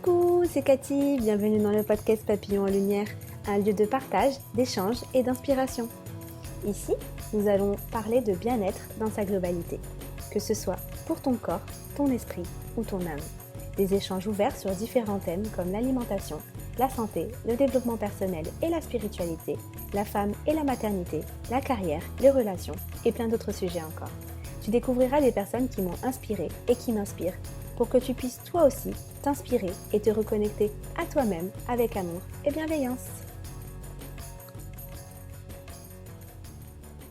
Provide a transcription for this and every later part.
Coucou, c'est Cathy, bienvenue dans le podcast Papillon en Lumière, un lieu de partage, d'échange et d'inspiration. Ici, nous allons parler de bien-être dans sa globalité, que ce soit pour ton corps, ton esprit ou ton âme. Des échanges ouverts sur différents thèmes comme l'alimentation, la santé, le développement personnel et la spiritualité, la femme et la maternité, la carrière, les relations et plein d'autres sujets encore. Tu découvriras des personnes qui m'ont inspirée et qui m'inspirent pour que tu puisses toi aussi t'inspirer et te reconnecter à toi-même avec amour et bienveillance.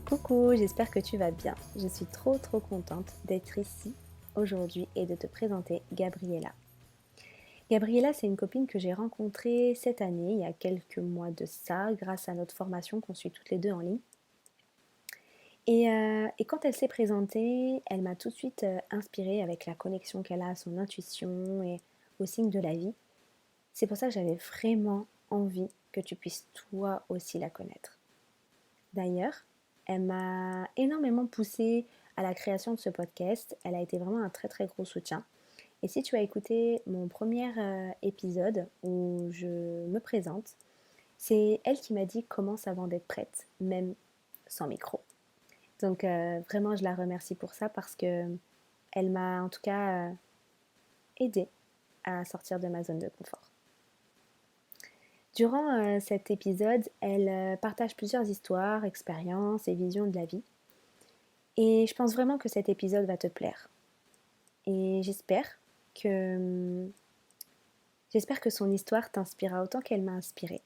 Coucou, j'espère que tu vas bien. Je suis trop contente d'être ici aujourd'hui et de te présenter Gabriella. Gabriella, c'est une copine que j'ai rencontrée cette année, il y a quelques mois de ça, grâce à notre formation qu'on suit toutes les deux en ligne. Et quand elle s'est présentée, elle m'a tout de suite inspirée avec la connexion qu'elle a à son intuition et aux signes de la vie. C'est pour ça que j'avais vraiment envie que tu puisses toi aussi la connaître. D'ailleurs, elle m'a énormément poussée à la création de ce podcast. Elle a été vraiment un très gros soutien. Et si tu as écouté mon premier épisode où je me présente, c'est elle qui m'a dit commence avant d'être prête, même sans micro. Donc vraiment, je la remercie pour ça parce que elle m'a en tout cas aidée à sortir de ma zone de confort. Durant cet épisode, elle partage plusieurs histoires, expériences et visions de la vie. Et je pense vraiment que cet épisode va te plaire. Et j'espère que son histoire t'inspirera autant qu'elle m'a inspirée.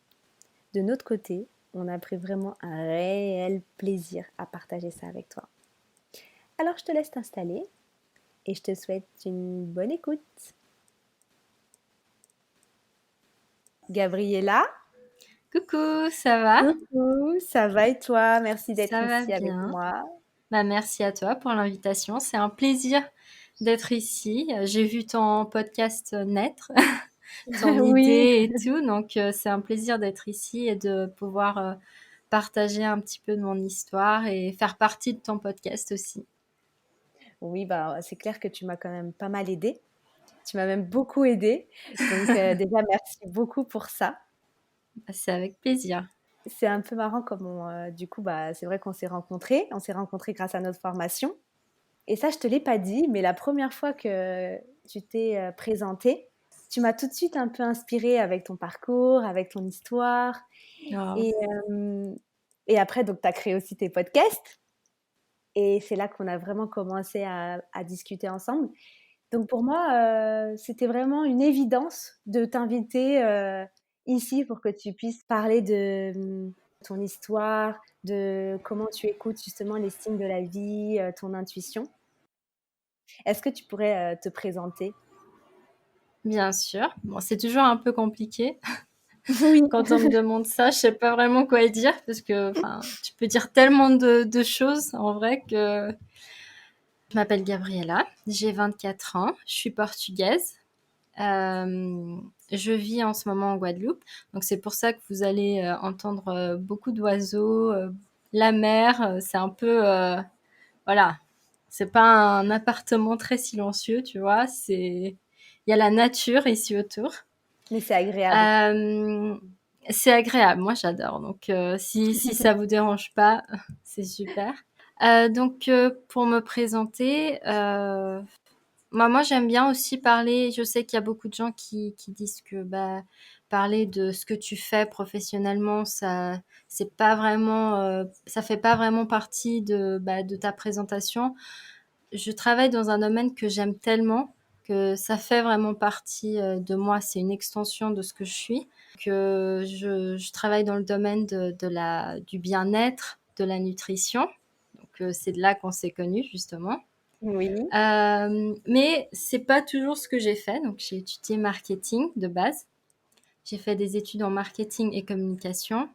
De notre côté, on a pris vraiment un réel plaisir à partager ça avec toi. Alors je te laisse t'installer et je te souhaite une bonne écoute. Gabriella, Coucou, ça va? coucou, ça va et toi? Merci d'être Ça va ici avec bien. moi. Merci à toi pour l'invitation. C'est un plaisir d'être ici. J'ai vu ton podcast naître, ton Oui, idée et tout. Donc, c'est un plaisir d'être ici et de pouvoir partager un petit peu de mon histoire et faire partie de ton podcast aussi. oui, bah, c'est clair que tu m'as quand même pas mal aidée. Tu m'as même beaucoup aidée. Donc déjà, merci beaucoup pour ça. C'est avec plaisir. C'est un peu marrant comme du coup, bah, c'est vrai qu'on s'est rencontrés. On s'est rencontrés grâce à notre formation. Et ça, je te l'ai pas dit, mais la première fois que tu t'es présentée, tu m'as tout de suite un peu inspirée avec ton parcours, avec ton histoire. Oh, Et, euh, et après, donc, tu as créé aussi tes podcasts. Et c'est là qu'on a vraiment commencé à discuter ensemble. Donc pour moi, c'était vraiment une évidence de t'inviter ici pour que tu puisses parler de ton histoire, de comment tu écoutes justement les signes de la vie, ton intuition. Est-ce que tu pourrais te présenter? bien sûr. Bon, c'est toujours un peu compliqué. Oui. Quand on me demande ça, je sais pas vraiment quoi dire parce que, enfin, tu peux dire tellement de choses en vrai que je m'appelle Gabriella, j'ai 24 ans, je suis portugaise. Je vis en ce moment en Guadeloupe, donc c'est pour ça que vous allez entendre beaucoup d'oiseaux, la mer, c'est un peu, voilà, c'est pas un appartement très silencieux, tu vois, il y a la nature ici autour. Mais c'est agréable. Euh, c'est agréable, moi j'adore, donc si ça vous dérange pas, c'est super. Donc pour me présenter, moi j'aime bien aussi parler. Je sais qu'il y a beaucoup de gens qui disent que bah, parler de ce que tu fais professionnellement, c'est pas vraiment, ça fait pas vraiment partie de ta présentation. Je travaille dans un domaine que j'aime tellement que ça fait vraiment partie de moi. C'est une extension de ce que je suis. Que je travaille dans le domaine du bien-être, de la nutrition. Donc c'est de là qu'on s'est connus justement. Oui. Mais c'est pas toujours ce que j'ai fait. Donc, j'ai étudié marketing de base. J'ai fait des études en marketing et communication,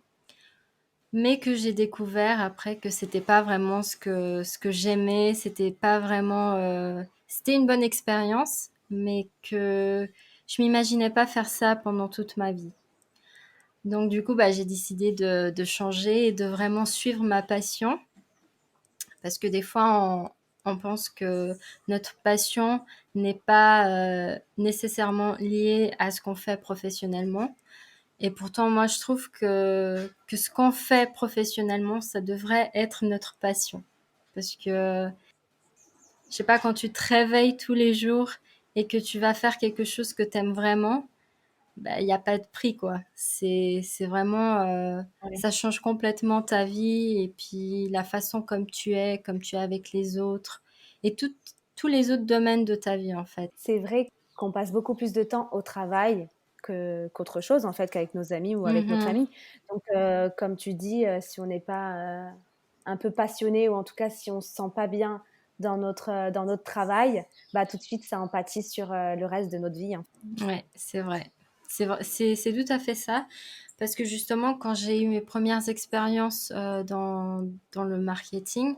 mais que j'ai découvert après que c'était pas vraiment ce que j'aimais. C'était pas vraiment. C'était une bonne expérience, mais que je m'imaginais pas faire ça pendant toute ma vie. Donc, du coup, bah, j'ai décidé de changer et de vraiment suivre ma passion, parce que des fois, On pense que notre passion n'est pas nécessairement liée à ce qu'on fait professionnellement. Et pourtant, moi, je trouve que ce qu'on fait professionnellement, ça devrait être notre passion. Parce que, je sais pas, quand tu te réveilles tous les jours et que tu vas faire quelque chose que t'aimes vraiment, bah, il n'y a pas de prix, quoi. C'est vraiment, Ouais. ça change complètement ta vie et puis la façon comme tu es avec les autres et tous les autres domaines de ta vie, en fait. C'est vrai qu'on passe beaucoup plus de temps au travail qu'autre chose, en fait, qu'avec nos amis ou avec notre Mhm. famille. Donc, comme tu dis, si on n'est pas un peu passionné ou en tout cas si on se sent pas bien dans notre travail, bah, tout de suite, ça empathie sur le reste de notre vie, hein. Ouais, c'est vrai. C'est tout à fait ça. Parce que justement, quand j'ai eu mes premières expériences dans le marketing,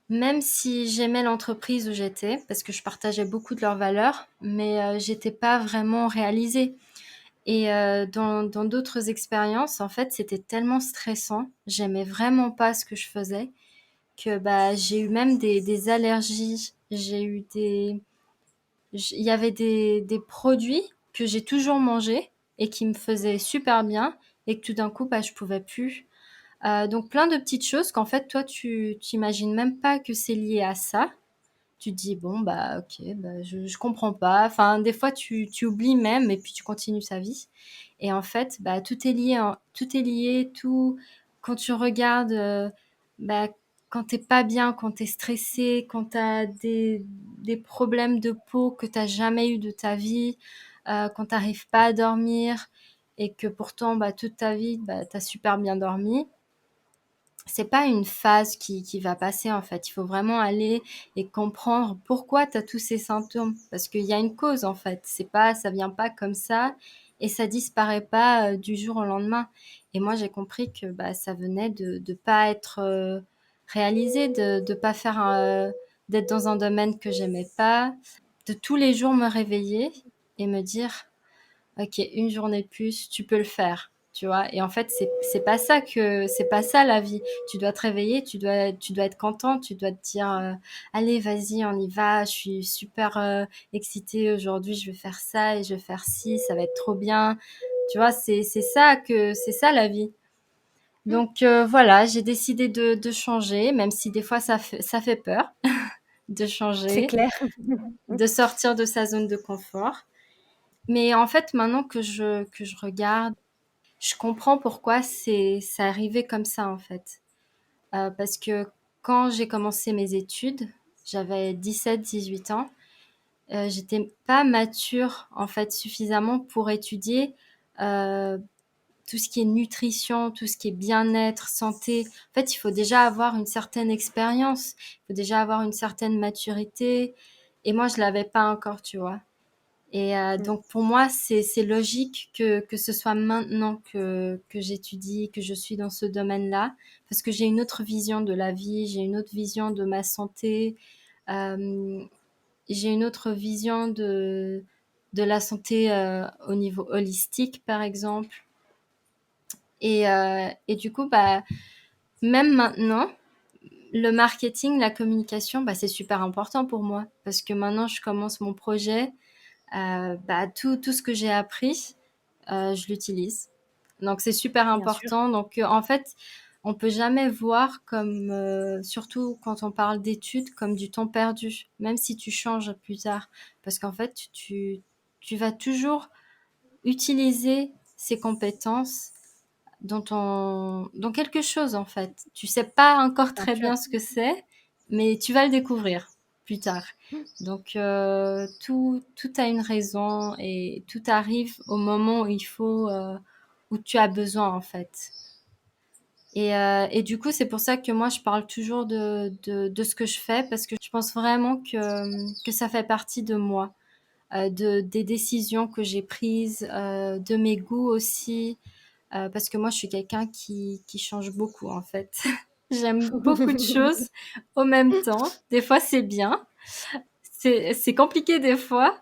même si j'aimais l'entreprise où j'étais, parce que je partageais beaucoup de leurs valeurs, mais j'étais pas vraiment réalisée. Et dans d'autres expériences, en fait, c'était tellement stressant. J'aimais vraiment pas ce que je faisais que bah, j'ai eu même des allergies. Il y avait des produits que j'ai toujours mangés et qui me faisaient super bien et que tout d'un coup, bah, je pouvais plus. Donc plein de petites choses qu'en fait, toi, tu t'imagines même pas que c'est lié à ça. Tu te dis, bon, bah, ok, bah, je comprends pas. Enfin, des fois, tu oublies même et puis tu continues ta vie. Et en fait, bah, tout est lié, tout est lié, tout. Quand tu regardes, bah, quand t'es pas bien, quand t'es stressé, quand t'as des problèmes de peau que t'as jamais eu de ta vie, quand t'arrives pas à dormir et que pourtant, bah, toute ta vie, bah, t'as super bien dormi, c'est pas une phase qui va passer en fait. Il faut vraiment aller et comprendre pourquoi tu as tous ces symptômes. Parce qu'il y a une cause en fait. C'est pas, ça vient pas comme ça et ça disparaît pas du jour au lendemain. Et moi j'ai compris que bah, ça venait de pas être réalisé, de pas faire d'être dans un domaine que j'aimais pas, de tous les jours me réveiller et me dire OK, une journée de plus, tu peux le faire, tu vois? Et en fait, c'est pas ça la vie. Tu dois te réveiller, tu dois être content, tu dois te dire, «Allez, vas-y, on y va, je suis super, excitée aujourd'hui, je vais faire ça et je vais faire ci, ça va être trop bien». Tu vois? C'est ça la vie. Donc voilà, j'ai décidé de changer, même si des fois ça fait peur de C'est changer, clair. de sortir de sa zone de confort. Mais en fait, maintenant que je regarde, je comprends pourquoi c'est arrivé comme ça, en fait. Parce que quand j'ai commencé mes études, j'avais 17, 18 ans, j'étais pas mature, en fait, suffisamment pour étudier euh, tout ce qui est nutrition, tout ce qui est bien-être, santé. En fait, il faut déjà avoir une certaine expérience, il faut déjà avoir une certaine maturité. Et moi, je l'avais pas encore, tu vois. Et donc pour moi, c'est logique que ce soit maintenant que j'étudie, que je suis dans ce domaine-là, parce que j'ai une autre vision de la vie, j'ai une autre vision de ma santé, euh, j'ai une autre vision de la santé au niveau holistique, par exemple. Et du coup, bah, même maintenant, le marketing, la communication, bah, c'est super important pour moi, parce que maintenant, je commence mon projet. Bah, tout ce que j'ai appris, je l'utilise. Donc c'est super Bien sûr. important. Donc en fait, on peut jamais voir comme, surtout quand on parle d'études, comme du temps perdu, même si tu changes plus tard. Parce qu'en fait, tu vas toujours utiliser ces compétences dans quelque chose en fait. Tu sais pas encore Bien très sûr. bien ce que c'est, mais tu vas le découvrir plus tard. Donc tout a une raison et tout arrive au moment où il faut, où tu as besoin en fait. Et du coup, c'est pour ça que moi, je parle toujours de ce que je fais parce que je pense vraiment que ça fait partie de moi, des décisions que j'ai prises, de mes goûts aussi, parce que moi, je suis quelqu'un qui change beaucoup, en fait. J'aime beaucoup de choses au même temps. Des fois, c'est bien. C'est compliqué des fois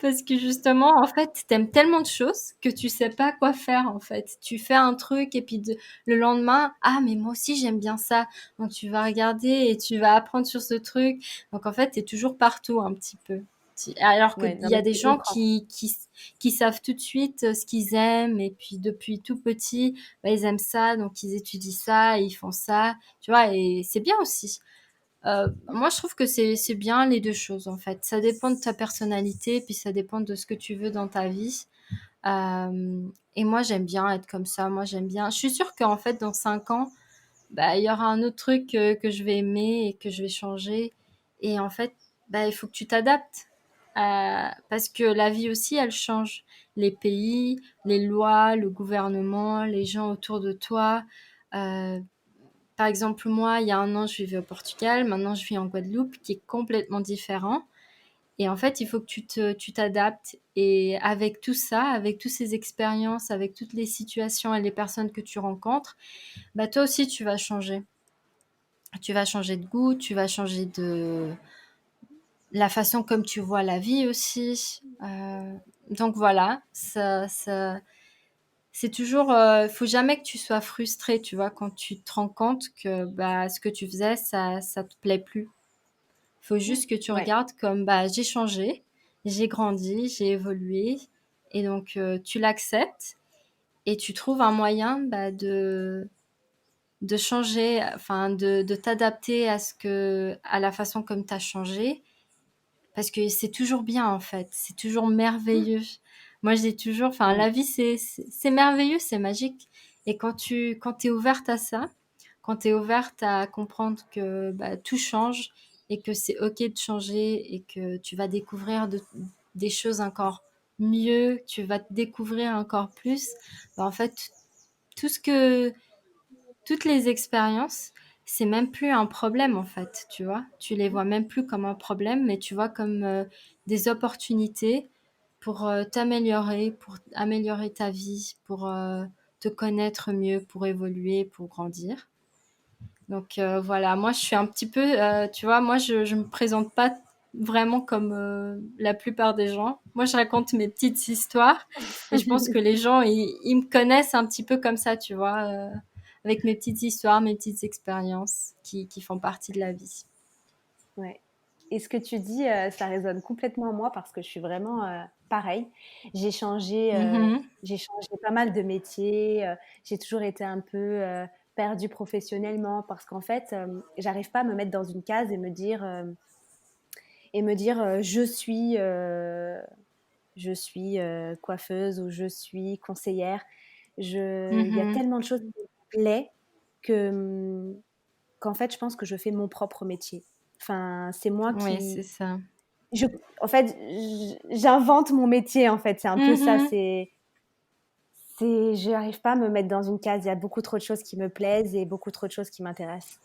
Parce que justement, en fait, t'aimes tellement de choses que tu sais pas quoi faire, en fait. Tu fais un truc et puis le lendemain, ah, mais moi aussi j'aime bien ça. Donc tu vas regarder et tu vas apprendre sur ce truc. Donc en fait, t'es toujours partout un petit peu. Alors qu'il Ouais, non y mais a des je gens comprends. qui savent tout de suite ce qu'ils aiment et puis depuis tout petit, bah, ils aiment ça, donc ils étudient ça, ils font ça, tu vois, et c'est bien aussi. Moi, je trouve que c'est bien les deux choses en fait. Ça dépend de ta personnalité, puis ça dépend de ce que tu veux dans ta vie. Et moi, j'aime bien être comme ça. Moi, j'aime bien. Je suis sûre qu'en fait, dans 5 ans, bah, il y aura un autre truc que je vais aimer et que je vais changer. Et en fait, bah, il faut que tu t'adaptes. Parce que la vie aussi, elle change. Les pays, les lois, le gouvernement, les gens autour de toi. Euh, Par exemple, moi, il y a 1 an, je vivais au Portugal. Maintenant, je vis en Guadeloupe, qui est complètement différent. Et en fait, il faut que tu t'adaptes. Et avec tout ça, avec toutes ces expériences, avec toutes les situations et les personnes que tu rencontres, bah toi aussi, tu vas changer. Tu vas changer de goût, tu vas changer de la façon comme tu vois la vie aussi. Donc voilà, c'est toujours, faut jamais que tu sois frustré, tu vois, quand tu te rends compte que bah ce que tu faisais, ça te plaît plus. Faut juste que tu Ouais, regardes comme bah j'ai changé, j'ai grandi, j'ai évolué, et donc tu l'acceptes et tu trouves un moyen bah, de changer, enfin de t'adapter à la façon comme tu as changé, parce que c'est toujours bien en fait, c'est toujours merveilleux. Moi je dis toujours, enfin ouais. la vie c'est merveilleux, c'est magique. Et quand t'es ouverte à ça, quand t'es ouverte à comprendre que bah, tout change et que c'est ok de changer et que tu vas découvrir des choses encore mieux, tu vas te découvrir encore plus, bah, en fait tout ce que toutes les expériences, c'est même plus un problème en fait, tu vois. Tu les vois même plus comme un problème, mais tu vois comme des opportunités pour t'améliorer, pour améliorer ta vie, pour te connaître mieux, pour évoluer, pour grandir. Donc voilà, moi je suis un petit peu, tu vois, moi je me présente pas vraiment comme la plupart des gens. Moi je raconte mes petites histoires et je pense que les gens ils me connaissent un petit peu comme ça, tu vois, avec mes petites histoires, mes petites expériences qui font partie de la vie. Ouais. Et ce que tu dis, ça résonne complètement en moi parce que je suis vraiment pareil. J'ai changé, euh, Mhm. j'ai changé pas mal de métiers. J'ai toujours été un peu perdue professionnellement parce qu'en fait, j'arrive pas à me mettre dans une case et me dire je suis coiffeuse ou je suis conseillère. Il y a Mhm. tellement de choses qui me plaisent que, qu'en fait, je pense que je fais mon propre métier. Enfin, c'est moi Ouais, qui, c'est ça. je, en fait, j'invente mon métier. En fait, c'est un peu ça. Mhm. Je n'arrive pas à me mettre dans une case. Il y a beaucoup trop de choses qui me plaisent et beaucoup trop de choses qui m'intéressent.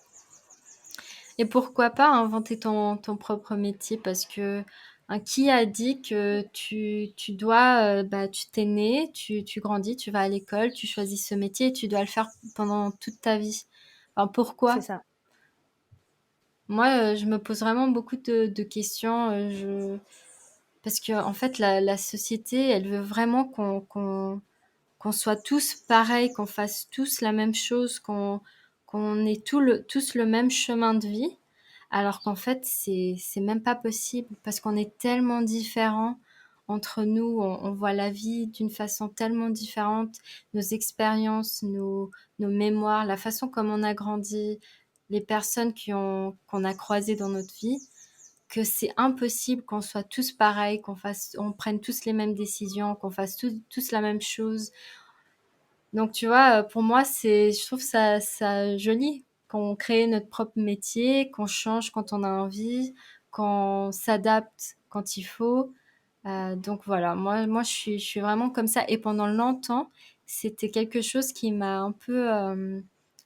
Et pourquoi pas inventer ton propre métier? Parce que qui a dit que tu dois, bah, tu t'es né, tu grandis, tu vas à l'école, tu choisis ce métier et tu dois le faire pendant toute ta vie. Enfin, C'est pourquoi? ça. Moi, je me pose vraiment beaucoup de questions. Parce que en fait, la société, elle veut vraiment qu'on soit tous pareils, qu'on fasse tous la même chose, qu'on ait tous le même chemin de vie, alors qu'en fait, c'est même pas possible parce qu'on est tellement différents entre nous, on voit la vie d'une façon tellement différente, nos expériences, nos mémoires, la façon comme on a grandi, les personnes qu'on a croisées dans notre vie, que c'est impossible qu'on soit tous pareils, on prenne tous les mêmes décisions, qu'on fasse tous la même chose. Donc, tu vois, pour moi, je trouve ça joli qu'on crée notre propre métier, qu'on change quand on a envie, qu'on s'adapte quand il faut. Donc voilà, moi je suis vraiment comme ça. Et pendant longtemps, c'était quelque chose qui m'a un peu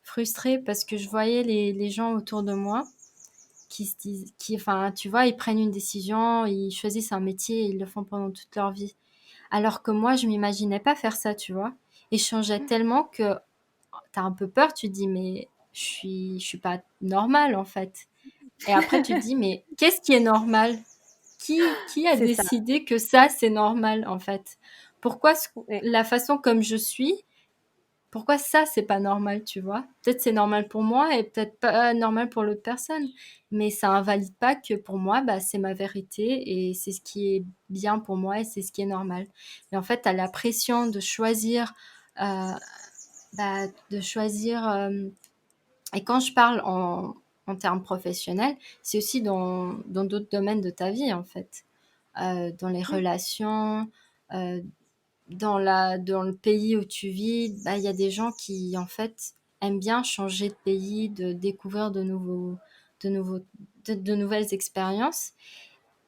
frustrée parce que je voyais les gens autour de moi qui se disent, enfin, tu vois, ils prennent une décision, ils choisissent un métier et ils le font pendant toute leur vie. Alors que moi, je m'imaginais pas faire ça, tu vois. Et je changeais tellement que t'as un peu peur, tu te dis, mais je suis pas normale, en fait. Et après, tu te dis, mais qu'est-ce qui est normal? qui a C'est ça. décidé que ça, c'est normal, en fait? Pourquoi Ouais, la façon comme je suis, pourquoi ça, c'est pas normal, tu vois? Peut-être c'est normal pour moi et peut-être pas normal pour l'autre personne, mais ça invalide pas que pour moi, bah, c'est ma vérité et c'est ce qui est bien pour moi et c'est ce qui est normal. Mais en fait, tu as la pression de choisir, euh, bah, de choisir. Et quand je parle en termes professionnels, c'est aussi dans d'autres domaines de ta vie, en fait. Dans les ouais, relations, euh, dans le pays où tu vis, bah, il y a des gens qui, en fait, aiment bien changer de pays, de découvrir de nouveaux, de nouvelles expériences.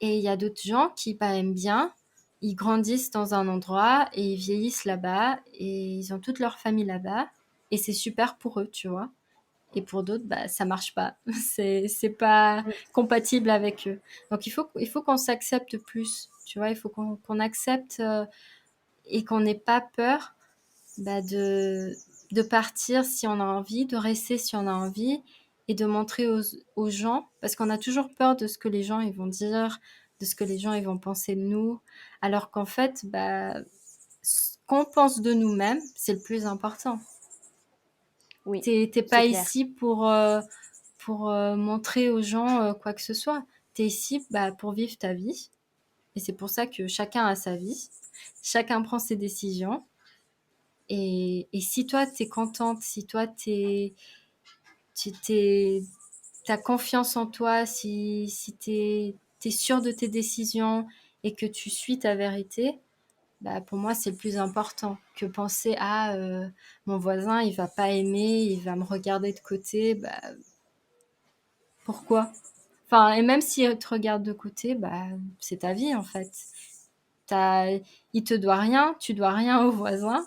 Et il y a d'autres gens qui, bah, aiment bien, ils grandissent dans un endroit et ils vieillissent là-bas et ils ont toute leur famille là-bas. Et c'est super pour eux, tu vois. Et pour d'autres, bah, ça marche pas. C'est pas mm, compatible avec eux. Donc il faut qu'on s'accepte plus. Tu vois, il faut qu'on accepte et qu'on n'ait pas peur bah, de partir si on a envie, de rester si on a envie et de montrer aux gens, parce qu'on a toujours peur de ce que les gens ils vont dire, de ce que les gens ils vont penser de nous, alors qu'en fait, bah, ce qu'on pense de nous-mêmes, c'est le plus important. oui, T'es c'est pas clair. ici pour montrer aux gens quoi que ce soit. T'es ici bah, pour vivre ta vie. Et c'est pour ça que chacun a sa vie. Chacun prend ses décisions. Et si toi, t'es contente, si toi, t'as confiance en toi, si t'es sûr de tes décisions et que tu suis ta vérité, bah, pour moi, c'est le plus important que penser à mon voisin, il va pas aimer, il va me regarder de côté. Bah, pourquoi? Enfin, et même s'il te regarde de côté, bah, c'est ta vie en fait. T'as, il te doit rien, tu dois rien au voisin.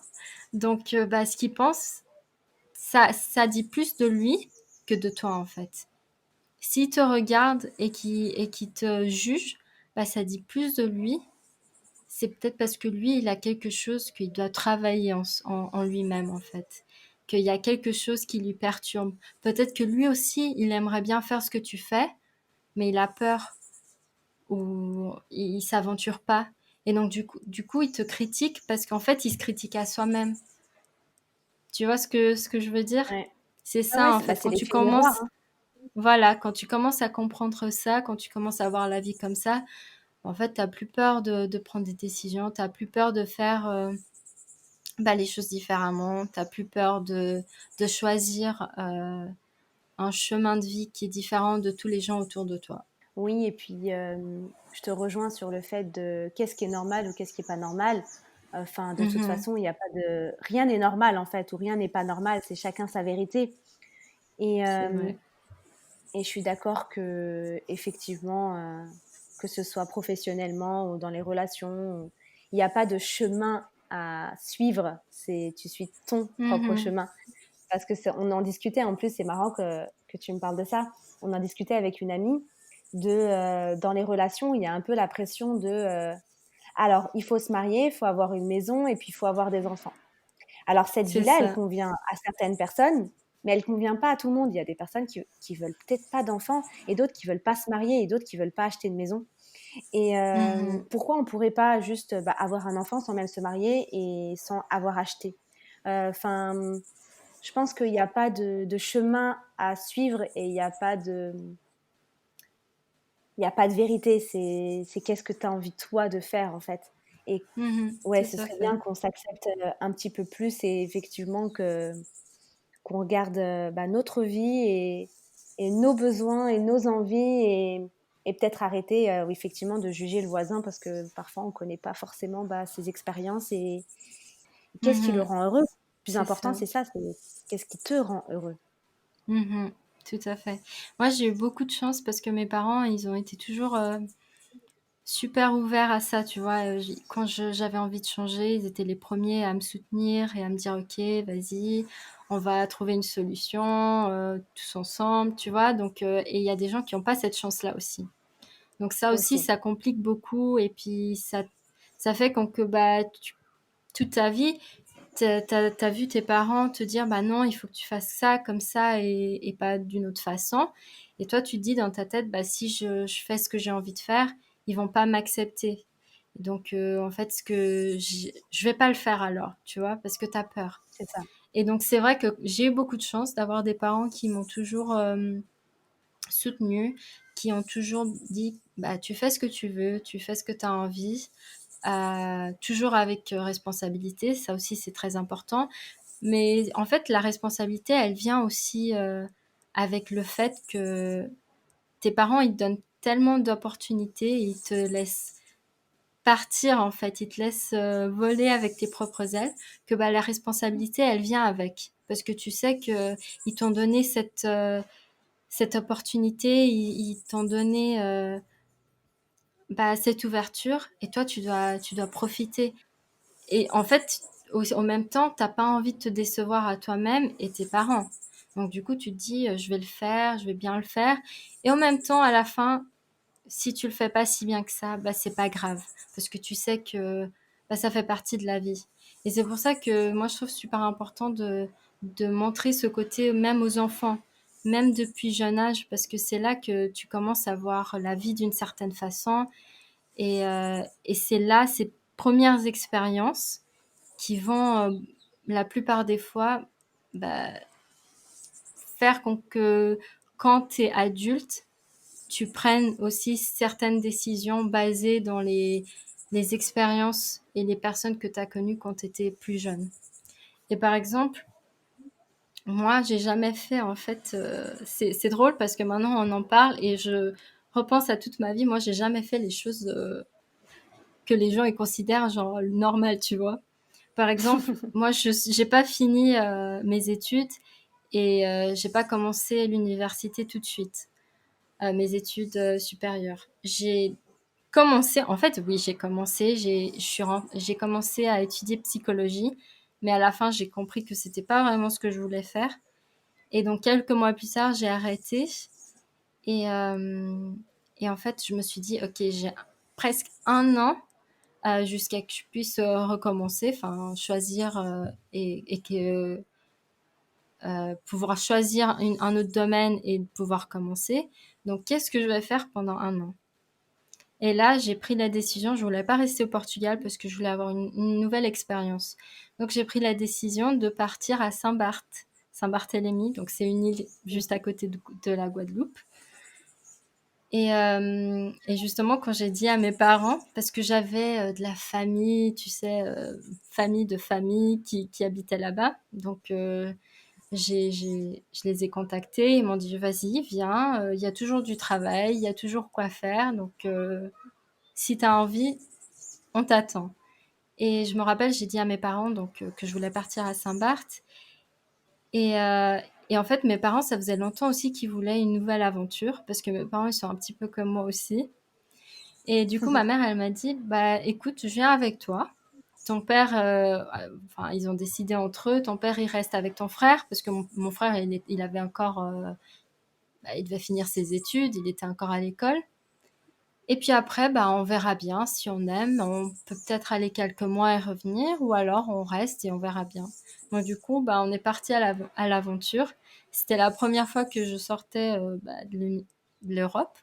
Donc, bah, ce qu'il pense, ça dit plus de lui que de toi en fait. S'il te regarde et qu'il te juge, bah, ça dit plus de lui. C'est peut-être parce que lui, il a quelque chose qu'il doit travailler en lui-même en fait. Qu'il y a quelque chose qui lui perturbe. Peut-être que lui aussi, il aimerait bien faire ce que tu fais, mais il a peur ou il s'aventure pas. Et donc du coup, il te critique parce qu'en fait, il se critique à soi-même. Tu vois ce que je veux dire? Ouais, C'est ouais, ouais, ça en bah, fait. c'est Quand tu l'effet miroir, commences, hein. voilà, quand tu commences à comprendre ça, quand tu commences à voir la vie comme ça, en fait, t'as plus peur de prendre des décisions, t'as plus peur de faire bah, les choses différemment, t'as plus peur de choisir un chemin de vie qui est différent de tous les gens autour de toi. Oui, et puis je te rejoins sur le fait de qu'est-ce qui est normal ou qu'est-ce qui est pas normal. Enfin, de toute Mhm. façon, il n'y a pas de rien n'est normal en fait, ou rien n'est pas normal. C'est chacun sa vérité. Et C'est vrai. et je suis d'accord que effectivement, que ce soit professionnellement ou dans les relations, il n'y a pas de chemin à suivre. C'est tu suis ton propre Mhm. chemin. Parce que on en discutait, en plus, c'est marrant que tu me parles de ça. On en discutait avec une amie de dans les relations, il y a un peu la pression de alors il faut se marier, il faut avoir une maison et puis il faut avoir des enfants. Alors cette C'est vie-là, elle ça. convient à certaines personnes, mais elle convient pas à tout le monde. Il y a des personnes qui veulent peut-être pas d'enfants et d'autres qui veulent pas se marier et d'autres qui veulent pas acheter une maison. Et Mhm. pourquoi on pourrait pas juste bah, avoir un enfant sans même se marier et sans avoir acheté. Enfin, je pense qu'il n'y a pas de chemin à suivre et il y a pas de vérité. C'est qu'est-ce que tu as envie toi de faire en fait. Et Mhm. ouais, Tout ce à serait fait. bien qu'on s'accepte un petit peu plus et effectivement que qu'on regarde bah, notre vie et nos besoins et nos envies et peut-être arrêter effectivement de juger le voisin parce que parfois on ne connaît pas forcément bah, ses expériences et qu'est-ce qui le Mhm. rend heureux. Le plus C'est important, ça. c'est ça, c'est qu'est-ce qui te rend heureux. Mhm. Tout à fait. Moi, j'ai eu beaucoup de chance parce que mes parents, ils ont été toujours super ouverts à ça, tu vois. Quand j'avais envie de changer, ils étaient les premiers à me soutenir et à me dire, OK, vas-y, on va trouver une solution tous ensemble, tu vois. Donc, et il y a des gens qui n'ont pas cette chance-là aussi. Donc ça aussi, Aussi. ça complique beaucoup et puis ça fait que bah, toute ta vie, t'as vu tes parents te dire, bah non, il faut que tu fasses ça comme ça et pas d'une autre façon. Et toi, tu te dis dans ta tête, bah si je fais ce que j'ai envie de faire, ils vont pas m'accepter. Donc, en fait, je vais pas le faire alors, tu vois, parce que tu as peur. C'est ça. Et donc, c'est vrai que j'ai eu beaucoup de chance d'avoir des parents qui m'ont toujours soutenue, qui ont toujours dit, bah, tu fais ce que tu veux, tu fais ce que tu as envie, toujours avec responsabilité, ça aussi c'est très important. Mais en fait, la responsabilité, elle vient aussi avec le fait que tes parents, ils te donnent tellement d'opportunités, ils te laissent partir en fait, ils te laissent voler avec tes propres ailes, que bah, la responsabilité, elle vient avec. Parce que tu sais que ils t'ont donné cette opportunité, ils t'ont donné bah, cette ouverture et toi, tu dois profiter. Et en fait, au même temps, t'as pas envie de te décevoir à toi-même et tes parents. Donc du coup, tu te dis, je vais le faire, je vais bien le faire. Et en même temps, à la fin, si tu le fais pas si bien que ça, bah c'est pas grave, parce que tu sais que bah, ça fait partie de la vie. Et c'est pour ça que moi, je trouve super important de montrer ce côté même aux enfants, même depuis jeune âge, parce que c'est là que tu commences à voir la vie d'une certaine façon. Et c'est là, ces premières expériences qui vont, la plupart des fois, bah, faire que quand tu es adulte, tu prennes aussi certaines décisions basées dans les expériences et les personnes que tu as connues quand tu étais plus jeune. Et par exemple, moi, j'ai jamais fait, en fait, c'est drôle parce que maintenant on en parle et je repense à toute ma vie. Moi, j'ai jamais fait les choses que les gens ils considèrent genre normal, tu vois. Par exemple, moi, je j'ai pas fini mes études et j'ai pas commencé l'université tout de suite, mes études supérieures. J'ai commencé, en fait, oui, j'ai commencé, j'ai commencé à étudier psychologie, mais à la fin, j'ai compris que c'était pas vraiment ce que je voulais faire. Et donc, quelques mois plus tard, j'ai arrêté. Et, euh, et en fait, je me suis dit, ok, j'ai presque un an jusqu'à que je puisse recommencer, enfin choisir et que pouvoir choisir un autre domaine et pouvoir commencer. Donc, qu'est-ce que je vais faire pendant un an? Et là, j'ai pris la décision, je voulais pas rester au Portugal parce que je voulais avoir une nouvelle expérience. Donc, j'ai pris la décision de partir à Saint-Barth, Saint-Barthélemy. Donc, c'est une île juste à côté de la Guadeloupe. Et justement, quand j'ai dit à mes parents, parce que j'avais de la famille, tu sais, famille de famille qui habitait là-bas, donc je les ai contactés, ils m'ont dit, vas-y, viens, il y a toujours du travail, il y a toujours quoi faire, donc si tu as envie, on t'attend. Et je me rappelle, j'ai dit à mes parents donc que je voulais partir à Saint-Barth. Et, euh, et en fait, mes parents, ça faisait longtemps aussi qu'ils voulaient une nouvelle aventure, parce que mes parents, ils sont un petit peu comme moi aussi. Et du coup, ma mère, elle m'a dit, bah écoute, je viens avec toi. Ton père, enfin, ils ont décidé entre eux, ton père, il reste avec ton frère, parce que mon frère, il avait encore, bah, il devait finir ses études, il était encore à l'école. Et puis après, bah, on verra bien si on aime. On peut peut-être aller quelques mois et revenir, ou alors on reste et on verra bien. Donc du coup, bah, on est parti à l'aventure. C'était la première fois que je sortais bah, de l'Europe.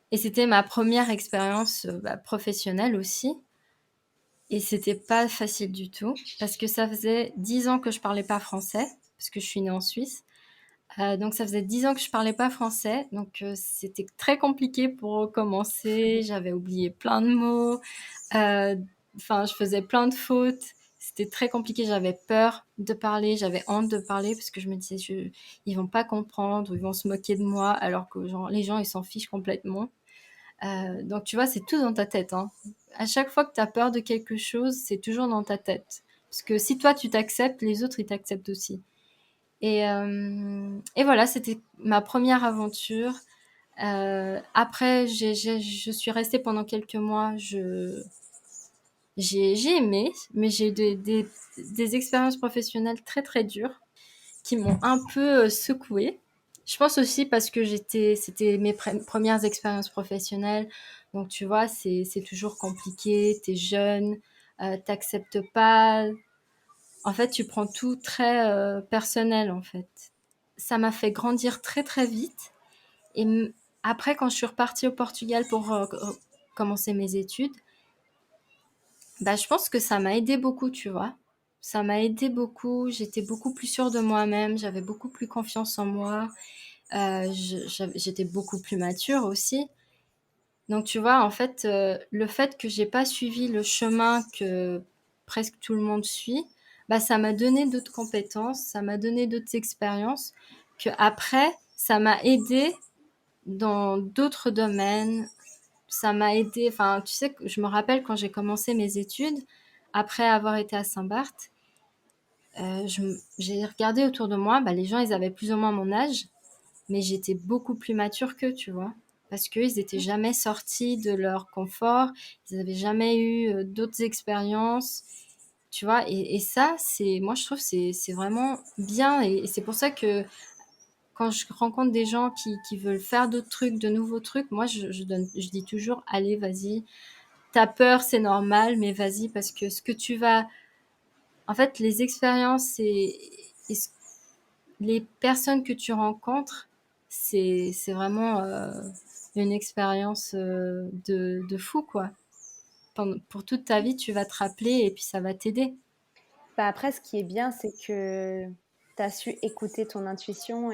Et c'était ma première expérience bah, professionnelle aussi. Et c'était pas facile du tout, parce que ça faisait 10 ans que je parlais pas français, parce que je suis née en Suisse. Donc ça faisait 10 ans que je parlais pas français, donc c'était très compliqué pour recommencer. J'avais oublié plein de mots, euh, enfin je faisais plein de fautes. C'était très compliqué. J'avais peur de parler, j'avais honte de parler parce que je me disais ils vont pas comprendre, ils vont se moquer de moi, alors que genre, les gens ils s'en fichent complètement. Donc tu vois, c'est tout dans ta tête, hein. À chaque fois que tu as peur de quelque chose, c'est toujours dans ta tête. Parce que si toi tu t'acceptes, les autres ils t'acceptent aussi. Et voilà, c'était ma première aventure. Après, je suis restée pendant quelques mois. J'ai aimé, mais j'ai eu des expériences professionnelles très très dures qui m'ont un peu secouée. Je pense aussi parce que c'était mes premières expériences professionnelles. Donc tu vois, c'est toujours compliqué. T'es jeune, t'acceptes pas. En fait, tu prends tout très personnel en fait. Ça m'a fait grandir très très vite. Et après, quand je suis repartie au Portugal pour commencé mes études, bah, je pense que ça m'a aidé beaucoup, tu vois? Ça m'a aidé beaucoup, j'étais beaucoup plus sûre de moi-même, j'avais beaucoup plus confiance en moi, j'étais beaucoup plus mature aussi. Donc tu vois, en fait, le fait que j'ai pas suivi le chemin que presque tout le monde suit, bah, ça m'a donné d'autres compétences, ça m'a donné d'autres expériences que après, ça m'a aidé dans d'autres domaines. Ça m'a aidé, enfin, tu sais, je me rappelle quand j'ai commencé mes études, après avoir été à Saint-Barth, j'ai regardé autour de moi, bah, les gens, ils avaient plus ou moins mon âge, mais j'étais beaucoup plus mature qu'eux, tu vois. Parce qu'eux, ils étaient jamais sortis de leur confort, ils avaient jamais eu d'autres expériences, tu vois. Et ça, moi, je trouve, c'est vraiment bien. Et c'est pour ça que quand je rencontre des gens qui veulent faire d'autres trucs, de nouveaux trucs, moi, je dis toujours, allez, vas-y. T'as peur, c'est normal, mais vas-y, parce que ce que tu vas, en fait, les expériences et les personnes que tu rencontres, c'est vraiment une expérience de fou, quoi. Pour toute ta vie, tu vas te rappeler et puis ça va t'aider. Bah, après, ce qui est bien, c'est que tu as su écouter ton intuition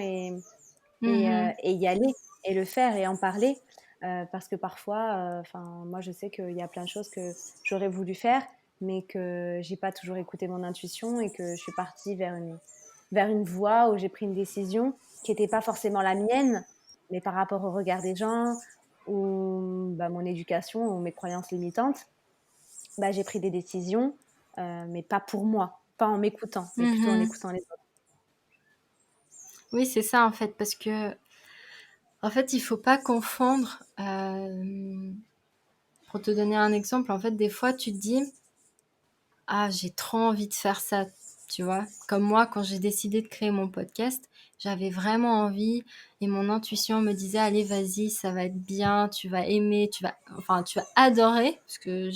Mhm. et y aller et le faire et en parler. Parce que parfois, enfin, moi, je sais qu'il y a plein de choses que j'aurais voulu faire, mais que j'ai pas toujours écouté mon intuition et que je suis partie vers une voie où j'ai pris une décision qui n'était pas forcément la mienne, mais par rapport au regard des gens ou bah, mon éducation ou mes croyances limitantes, bah, j'ai pris des décisions, mais pas pour moi, pas en m'écoutant, mais plutôt en Mhm. écoutant les autres. Oui, c'est ça en fait, parce que en fait, il faut pas confondre. Pour te donner un exemple, en fait, des fois, tu te dis, ah, j'ai trop envie de faire ça, tu vois. Comme moi, quand j'ai décidé de créer mon podcast, j'avais vraiment envie et mon intuition me disait, allez, vas-y, ça va être bien, tu vas aimer, enfin, tu vas adorer, parce que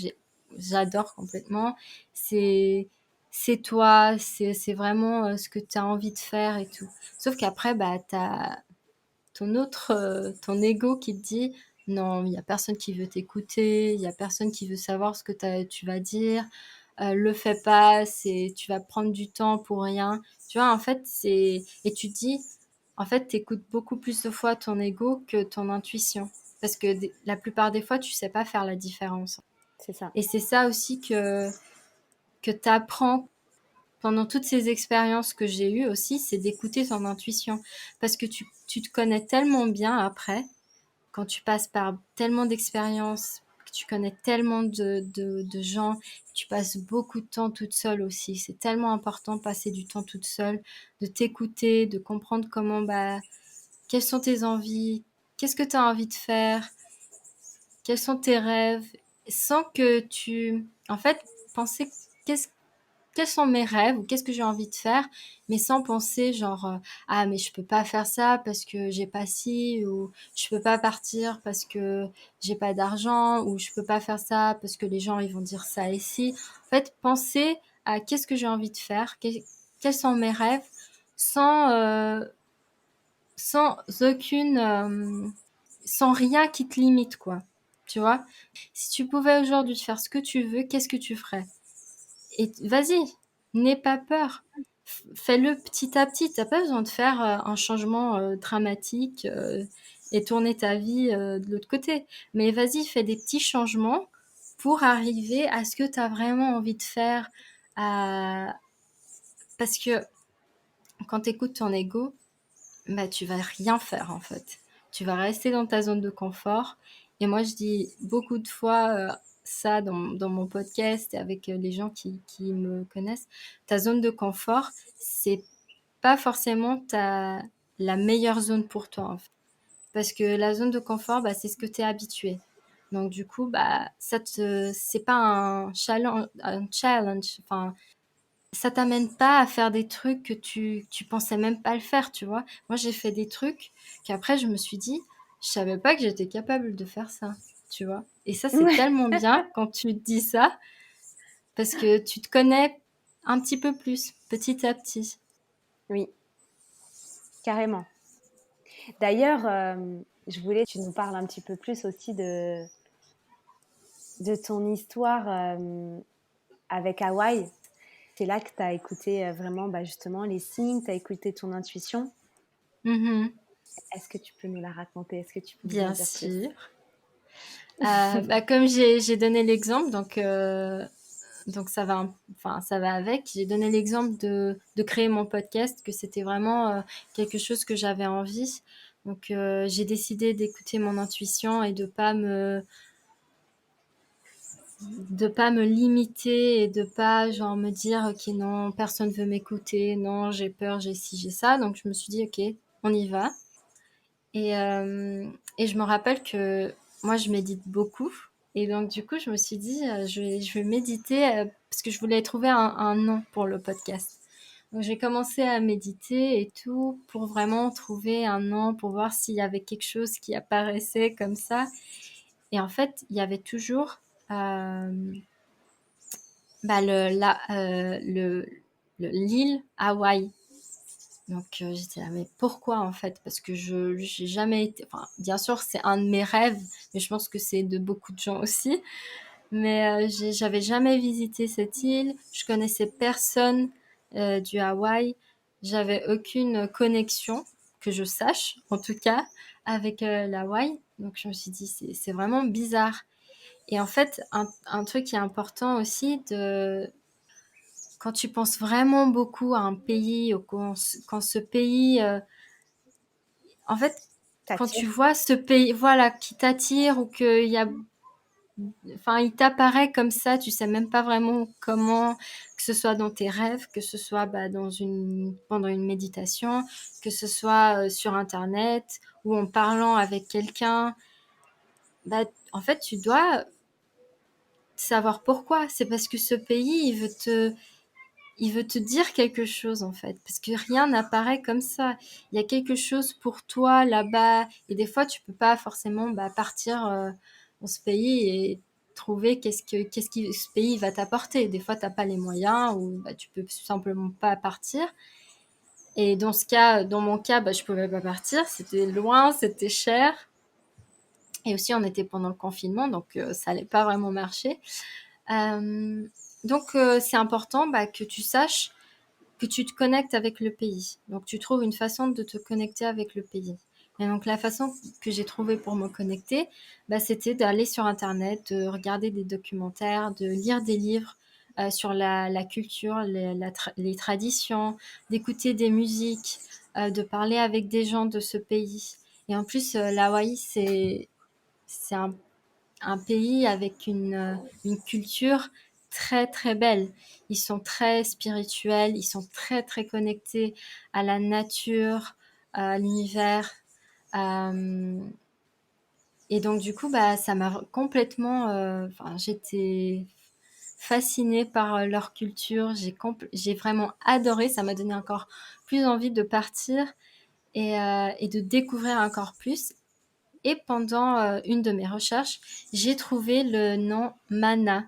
j'adore complètement. C'est, c'est toi, c'est vraiment ce que tu as envie de faire et tout. Sauf qu'après, bah, t'as ton ego qui te dit, non, il y a personne qui veut t'écouter, il y a personne qui veut savoir ce que tu vas dire, le fais pas, tu vas prendre du temps pour rien. Tu vois, en fait, et tu te dis, en fait, t'écoutes beaucoup plus de fois ton ego que ton intuition. Parce que la plupart des fois, tu sais pas faire la différence. C'est ça. Et c'est ça aussi que t'apprends pendant toutes ces expériences que j'ai eues aussi, c'est d'écouter ton intuition. Parce que tu te connais tellement bien après, quand tu passes par tellement d'expériences, que tu connais tellement de gens, tu passes beaucoup de temps toute seule aussi. C'est tellement important de passer du temps toute seule, de t'écouter, de comprendre comment, bah, quelles sont tes envies, qu'est-ce que tu as envie de faire, quels sont tes rêves, sans que en fait, penser qu'est-ce quels sont mes rêves ou qu'est-ce que j'ai envie de faire, mais sans penser genre ah mais je peux pas faire ça parce que j'ai pas ci ou je peux pas partir parce que j'ai pas d'argent ou je peux pas faire ça parce que les gens ils vont dire ça et ci. En fait, penser à qu'est-ce que j'ai envie de faire, quels sont mes rêves sans sans aucune sans rien qui te limite quoi. Tu vois? Si tu pouvais aujourd'hui faire ce que tu veux, qu'est-ce que tu ferais? Et vas-y, n'aie pas peur. Fais-le petit à petit. T'as pas besoin de faire un changement dramatique et tourner ta vie de l'autre côté. Mais vas-y, fais des petits changements pour arriver à ce que tu as vraiment envie de faire. à- Parce que quand tu écoutes ton ego, bah, tu vas rien faire en fait. Tu vas rester dans ta zone de confort. Et moi, je dis beaucoup de fois ça dans mon podcast et avec les gens qui me connaissent. Ta zone de confort, c'est pas forcément la meilleure zone pour toi en fait. Parce que la zone de confort, bah, c'est ce que tu es habitué. Donc du coup, bah, c'est pas un challenge. Enfin, ça t'amène pas à faire des trucs que tu pensais même pas le faire, tu vois. Moi, j'ai fait des trucs qu'après, je me suis dit, je savais pas que j'étais capable de faire ça, tu vois. Et ça, c'est Ouais, tellement bien quand tu te dis ça, parce que tu te connais un petit peu plus, petit à petit. oui, carrément. D'ailleurs, je voulais que tu nous parles un petit peu plus aussi de ton histoire avec Hawaï. C'est là que tu as écouté vraiment bah, justement les signes, tu as écouté ton intuition. Mhm. Est-ce que tu peux nous la raconter? Est-ce que tu peux nous en Bien dire plus? sûr. Bah, comme j'ai donné l'exemple, donc ça va avec. J'ai donné l'exemple de créer mon podcast, que c'était vraiment quelque chose que j'avais envie. Donc j'ai décidé d'écouter mon intuition et de pas me limiter et de pas genre me dire ok non personne veut m'écouter, non j'ai peur, j'ai ci, j'ai ça. Donc je me suis dit ok on y va. Et je me rappelle que moi, je médite beaucoup. Et donc, du coup, je me suis dit, je vais méditer parce que je voulais trouver un nom pour le podcast. Donc, j'ai commencé à méditer et tout pour vraiment trouver un nom, pour voir s'il y avait quelque chose qui apparaissait comme ça. Et en fait, il y avait toujours bah, l'île Hawaï. Donc j'étais là, mais pourquoi en fait? Parce que j'ai jamais été. Enfin, bien sûr, c'est un de mes rêves, mais je pense que c'est de beaucoup de gens aussi. Mais j'avais jamais visité cette île. Je connaissais personne du Hawaï. J'avais aucune connexion que je sache, en tout cas, avec l'Hawaï. Donc je me suis dit, c'est vraiment bizarre. Et en fait, un truc qui est important aussi quand tu penses vraiment beaucoup à un pays, ou quand ce pays en fait, quand tu T'attire? vois ce pays, voilà, qui t'attire ou qu'il y a, enfin, il t'apparaît comme ça, tu sais même pas vraiment comment, que ce soit dans tes rêves, que ce soit bah, pendant une méditation, que ce soit sur Internet ou en parlant avec quelqu'un, bah, en fait, tu dois savoir pourquoi. C'est parce que ce pays, il veut te dire quelque chose en fait, parce que rien n'apparaît comme ça. Il y a quelque chose pour toi là-bas, et des fois tu peux pas forcément bah, partir dans ce pays et trouver qu'est-ce qui ce pays va t'apporter. Des fois t'as pas les moyens ou bah, tu peux tout simplement pas partir. Et dans mon cas, bah, je pouvais pas partir, c'était loin, c'était cher. Et aussi, on était pendant le confinement, donc ça allait pas vraiment marcher. Euh, donc, c'est important bah, que tu saches que tu te connectes avec le pays. Donc, tu trouves une façon de te connecter avec le pays. Et donc, la façon que j'ai trouvée pour me connecter, bah, c'était d'aller sur Internet, de regarder des documentaires, de lire des livres sur la culture, les traditions, d'écouter des musiques, de parler avec des gens de ce pays. Et en plus, l'Hawaï, c'est un pays avec une culture très très belle. Ils sont très spirituels, ils sont très très connectés à la nature, à l'univers. Euh, et donc du coup, bah, ça m'a complètement... j'étais fascinée par leur culture, j'ai vraiment adoré, ça m'a donné encore plus envie de partir et de découvrir encore plus. Et pendant une de mes recherches, j'ai trouvé le nom Mana.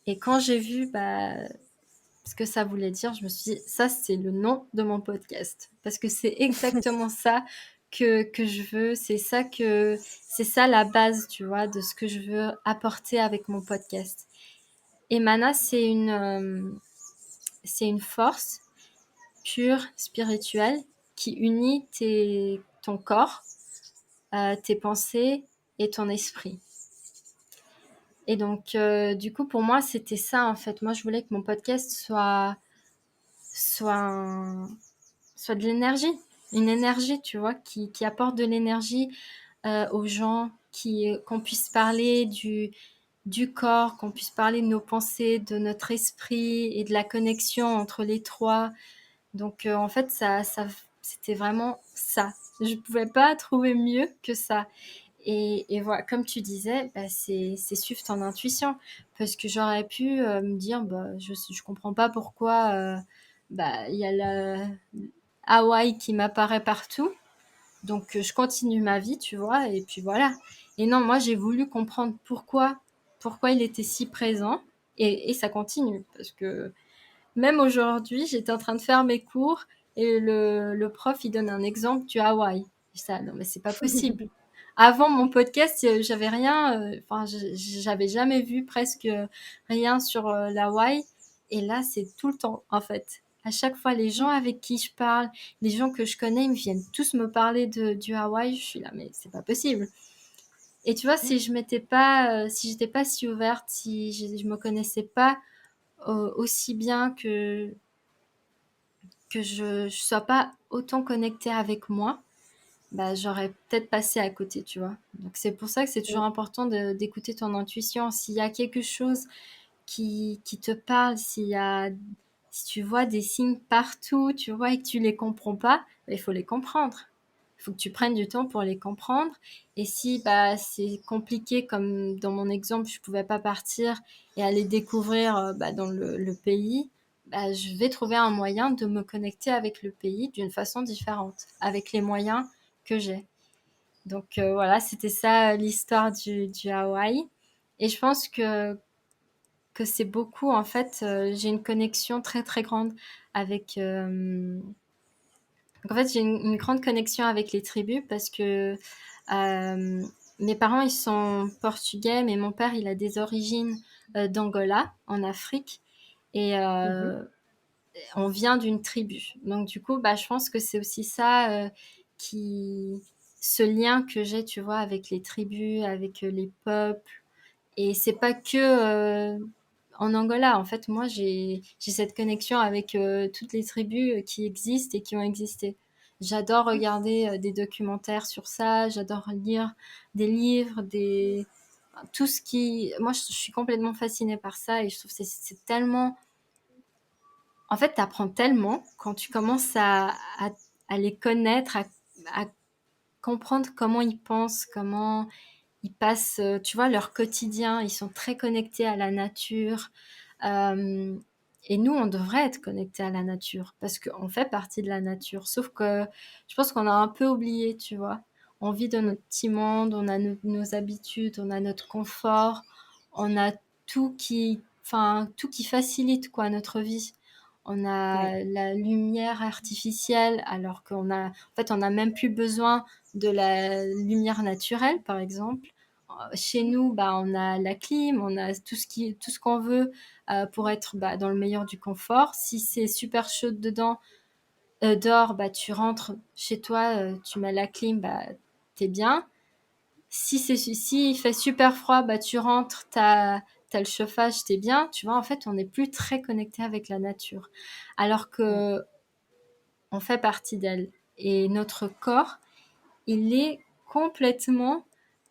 Et quand j'ai vu bah, ce que ça voulait dire, je me suis dit, ça, c'est le nom de mon podcast. Parce que c'est exactement ça que je veux. C'est ça la base, tu vois, de ce que je veux apporter avec mon podcast. Et Mana, c'est une force pure, spirituelle, qui unit ton corps, tes pensées et ton esprit. Et donc, du coup, pour moi, c'était ça, en fait. Moi, je voulais que mon podcast soit, un- soit de l'énergie. Une énergie, tu vois, qui apporte de l'énergie aux gens, qu'on puisse parler du corps, qu'on puisse parler de nos pensées, de notre esprit et de la connexion entre les trois. Donc, en fait, c'était vraiment ça. Je pouvais pas trouver mieux que ça. Et voilà, comme tu disais, bah, c'est suivre ton intuition. Parce que j'aurais pu me dire, bah, je comprends pas pourquoi bah, il y a la Hawaï qui m'apparaît partout. Donc je continue ma vie, tu vois, et puis voilà. Et non, moi j'ai voulu comprendre pourquoi il était si présent. Et ça continue. Parce que même aujourd'hui, j'étais en train de faire mes cours et le prof, il donne un exemple du Hawaï. Et ça, non mais c'est pas possible. Avant mon podcast, j'avais rien, enfin, j'avais jamais vu presque rien sur l'Hawaï. Et là, c'est tout le temps, en fait. À chaque fois, les gens avec qui je parle, les gens que je connais, ils me viennent tous me parler du Hawaï. Je suis là, mais c'est pas possible. Et tu vois, si j'étais pas si ouverte, si je me connaissais pas aussi bien que je sois pas autant connectée avec moi, bah, j'aurais peut-être passé à côté, tu vois. Donc c'est pour ça que c'est toujours important d'écouter ton intuition. S'il y a quelque chose qui te parle, si tu vois des signes partout, tu vois, et que tu les comprends pas, bah, il faut les comprendre. Il faut que tu prennes du temps pour les comprendre. Et si bah, c'est compliqué, comme dans mon exemple, je pouvais pas partir et aller découvrir bah, dans le pays, bah, je vais trouver un moyen de me connecter avec le pays d'une façon différente, avec les moyens que j'ai. Donc voilà, c'était ça l'histoire du Hawaï. Et je pense que c'est beaucoup, en fait, j'ai une connexion très très grande avec... Donc, en fait, j'ai une grande connexion avec les tribus parce que mes parents, ils sont portugais, mais mon père, il a des origines d'Angola, en Afrique. Et Mhm. on vient d'une tribu. Donc du coup, bah, je pense que c'est aussi ça qui... ce lien que j'ai, tu vois, avec les tribus, avec les peuples. Et c'est pas que en Angola. En fait, moi, j'ai cette connexion avec toutes les tribus qui existent et qui ont existé. J'adore regarder des documentaires sur ça. J'adore lire des livres, tout ce qui... Moi, je suis complètement fascinée par ça et je trouve que c'est tellement... En fait, tu apprends tellement quand tu commences à les connaître, à comprendre comment ils pensent, comment ils passent, tu vois, leur quotidien. Ils sont très connectés à la nature. Euh, et nous, on devrait être connectés à la nature parce qu'on fait partie de la nature. Sauf que je pense qu'on a un peu oublié, tu vois. On vit dans notre petit monde, on a nos habitudes, on a notre confort, on a tout qui facilite quoi notre vie. On Ouais. a la lumière artificielle alors en fait, on n'a même plus besoin de la lumière naturelle, par exemple. Chez nous, bah, on a la clim, on a tout ce qu'on veut pour être bah, dans le meilleur du confort. Si c'est super chaud dedans, dehors, bah, tu rentres chez toi, tu mets la clim, bah, t'es bien. Si il fait super froid, bah, tu rentres, t'as le chauffage, t'es bien. Tu vois, en fait, on n'est plus très connecté avec la nature. Alors Ouais. que on fait partie d'elle. Et notre corps, il est complètement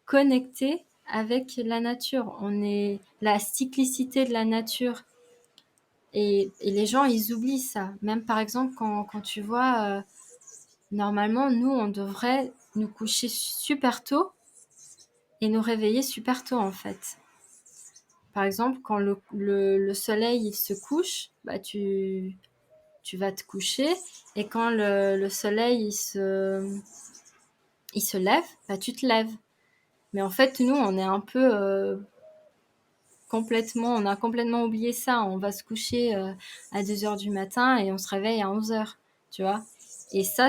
connecté avec la nature. On est la cyclicité de la nature. Et les gens, ils oublient ça. Même par exemple, quand tu vois, normalement, nous, on devrait nous coucher super tôt et nous réveiller super tôt, en fait. Par exemple, quand le soleil il se couche, bah, tu vas te coucher. Et quand le soleil il se lève, bah, tu te lèves. Mais en fait, nous, on est un peu on a complètement oublié ça. On va se coucher à 2 heures du matin et on se réveille à 11 heures, tu vois. Et ça,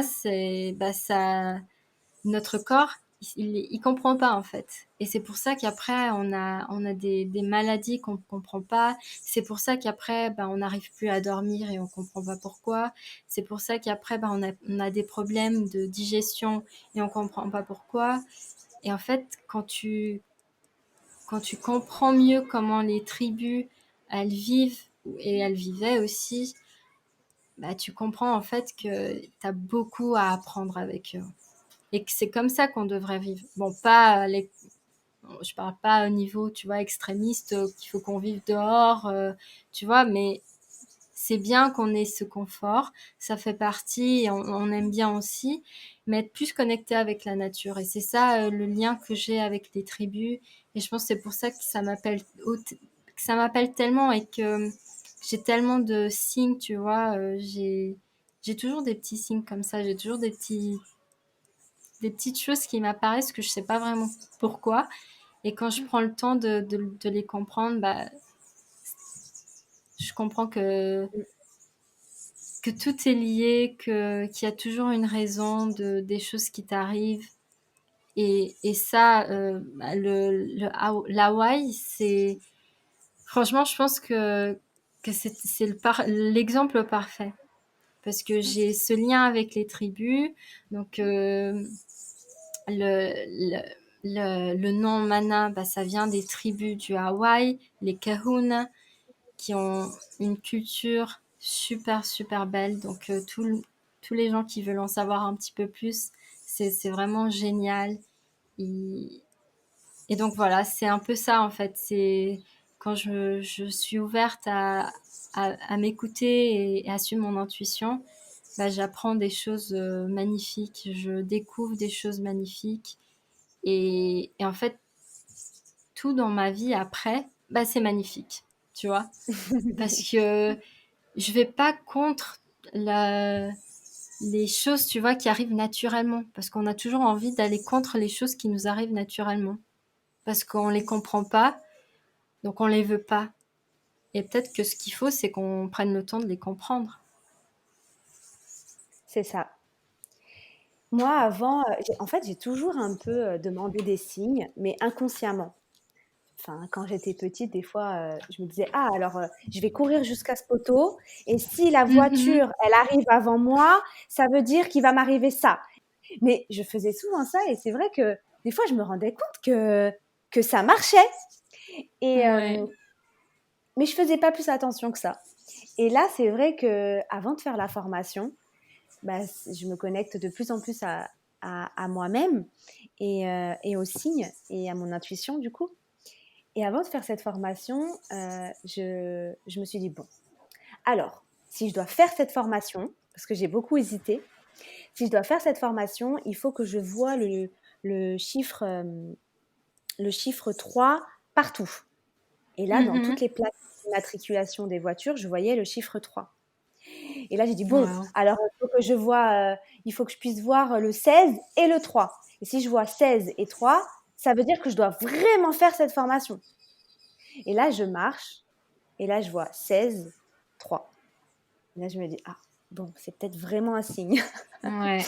bah, notre corps, il comprend pas, en fait. Et c'est pour ça qu'après, on a des maladies qu'on comprend pas. C'est pour ça qu'après, bah, on n'arrive plus à dormir et on comprend pas pourquoi. C'est pour ça qu'après, bah, on a des problèmes de digestion et on comprend pas pourquoi. Et en fait, quand tu comprends mieux comment les tribus, elles vivent et elles vivaient aussi, bah, tu comprends en fait que tu as beaucoup à apprendre avec eux. Et que c'est comme ça qu'on devrait vivre. Bon, je parle pas au niveau, tu vois, extrémiste, qu'il faut qu'on vive dehors, tu vois, mais c'est bien qu'on ait ce confort, ça fait partie, et on aime bien aussi, mais être plus connecté avec la nature. Et c'est ça le lien que j'ai avec les tribus. Et je pense que c'est pour ça que ça m'appelle tellement et que j'ai tellement de signes, tu vois. J'ai toujours des petits signes comme ça, j'ai toujours des petites choses qui m'apparaissent que je sais pas vraiment pourquoi. Et quand je prends le temps de les comprendre, bah, je comprends que tout est lié, qu'il y a toujours une raison des choses qui t'arrivent Et ça, l'Hawaï, c'est franchement, je pense que c'est l'exemple parfait. Parce que j'ai ce lien avec les tribus. Donc, le, le nom Mana, bah, ça vient des tribus du Hawaï, les Kahuna, qui ont une culture super, super belle. Donc, tous les gens qui veulent en savoir un petit peu plus, c'est vraiment génial. Et, et donc, voilà, c'est un peu ça, en fait. C'est quand je suis ouverte à m'écouter et à suivre mon intuition, bah, j'apprends des choses magnifiques, je découvre des choses magnifiques. Et en fait, tout dans ma vie après, bah, c'est magnifique, tu vois. Parce que je vais pas contre la, les choses, tu vois, qui arrivent naturellement. Parce qu'on a toujours envie d'aller contre les choses qui nous arrivent naturellement. Parce qu'on les comprend pas, donc on les veut pas. Et peut-être que ce qu'il faut, c'est qu'on prenne le temps de les comprendre. C'est ça. Moi, avant, en fait, j'ai toujours un peu demandé des signes, mais inconsciemment. Enfin, quand j'étais petite, des fois, je me disais, ah, alors, je vais courir jusqu'à ce poteau, et si la Mhm. voiture, elle arrive avant moi, ça veut dire qu'il va m'arriver ça. Mais je faisais souvent ça, et c'est vrai que des fois, je me rendais compte que ça marchait. Et, Ouais. mais je faisais pas plus attention que ça. Et là, c'est vrai que avant de faire la formation, bah, je me connecte de plus en plus à moi-même et aux signes et à mon intuition du coup. Et avant de faire cette formation, je me suis dit, bon, alors, si je dois faire cette formation, parce que j'ai beaucoup hésité, si je dois faire cette formation, il faut que je vois le chiffre, le chiffre 3 partout. Et là, dans toutes Mhm. les plaques d'immatriculation des voitures, je voyais le chiffre 3. Et là, j'ai dit, bon, Wow. alors il faut que je puisse voir le 16 et le 3. Et si je vois 16 et 3, ça veut dire que je dois vraiment faire cette formation. Et là, je marche, et là, je vois 16, 3. Et là, je me dis, ah, bon, c'est peut-être vraiment un signe. Ouais.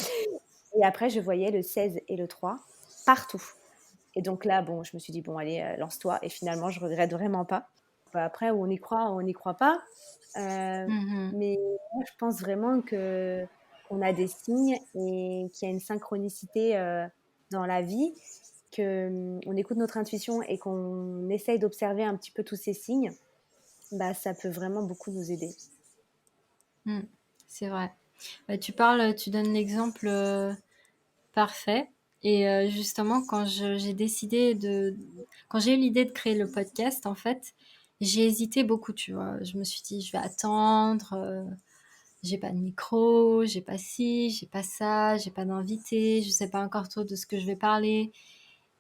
Et après, je voyais le 16 et le 3 partout. Et donc là, bon, je me suis dit, bon, allez, lance-toi. Et finalement, je regrette vraiment pas. Après, on y croit, on n'y croit pas. Euh, Mhm. mais moi, je pense vraiment que qu'on a des signes et qu'il y a une synchronicité dans la vie, que on écoute notre intuition et qu'on essaye d'observer un petit peu tous ces signes, bah, ça peut vraiment beaucoup nous aider. Mm. C'est vrai. Bah, tu donnes l'exemple parfait. Et justement, j'ai décidé quand j'ai eu l'idée de créer le podcast, en fait, j'ai hésité beaucoup, tu vois. Je me suis dit, je vais attendre, j'ai pas de micro, j'ai pas ci, j'ai pas ça, j'ai pas d'invité, je sais pas encore trop de ce que je vais parler.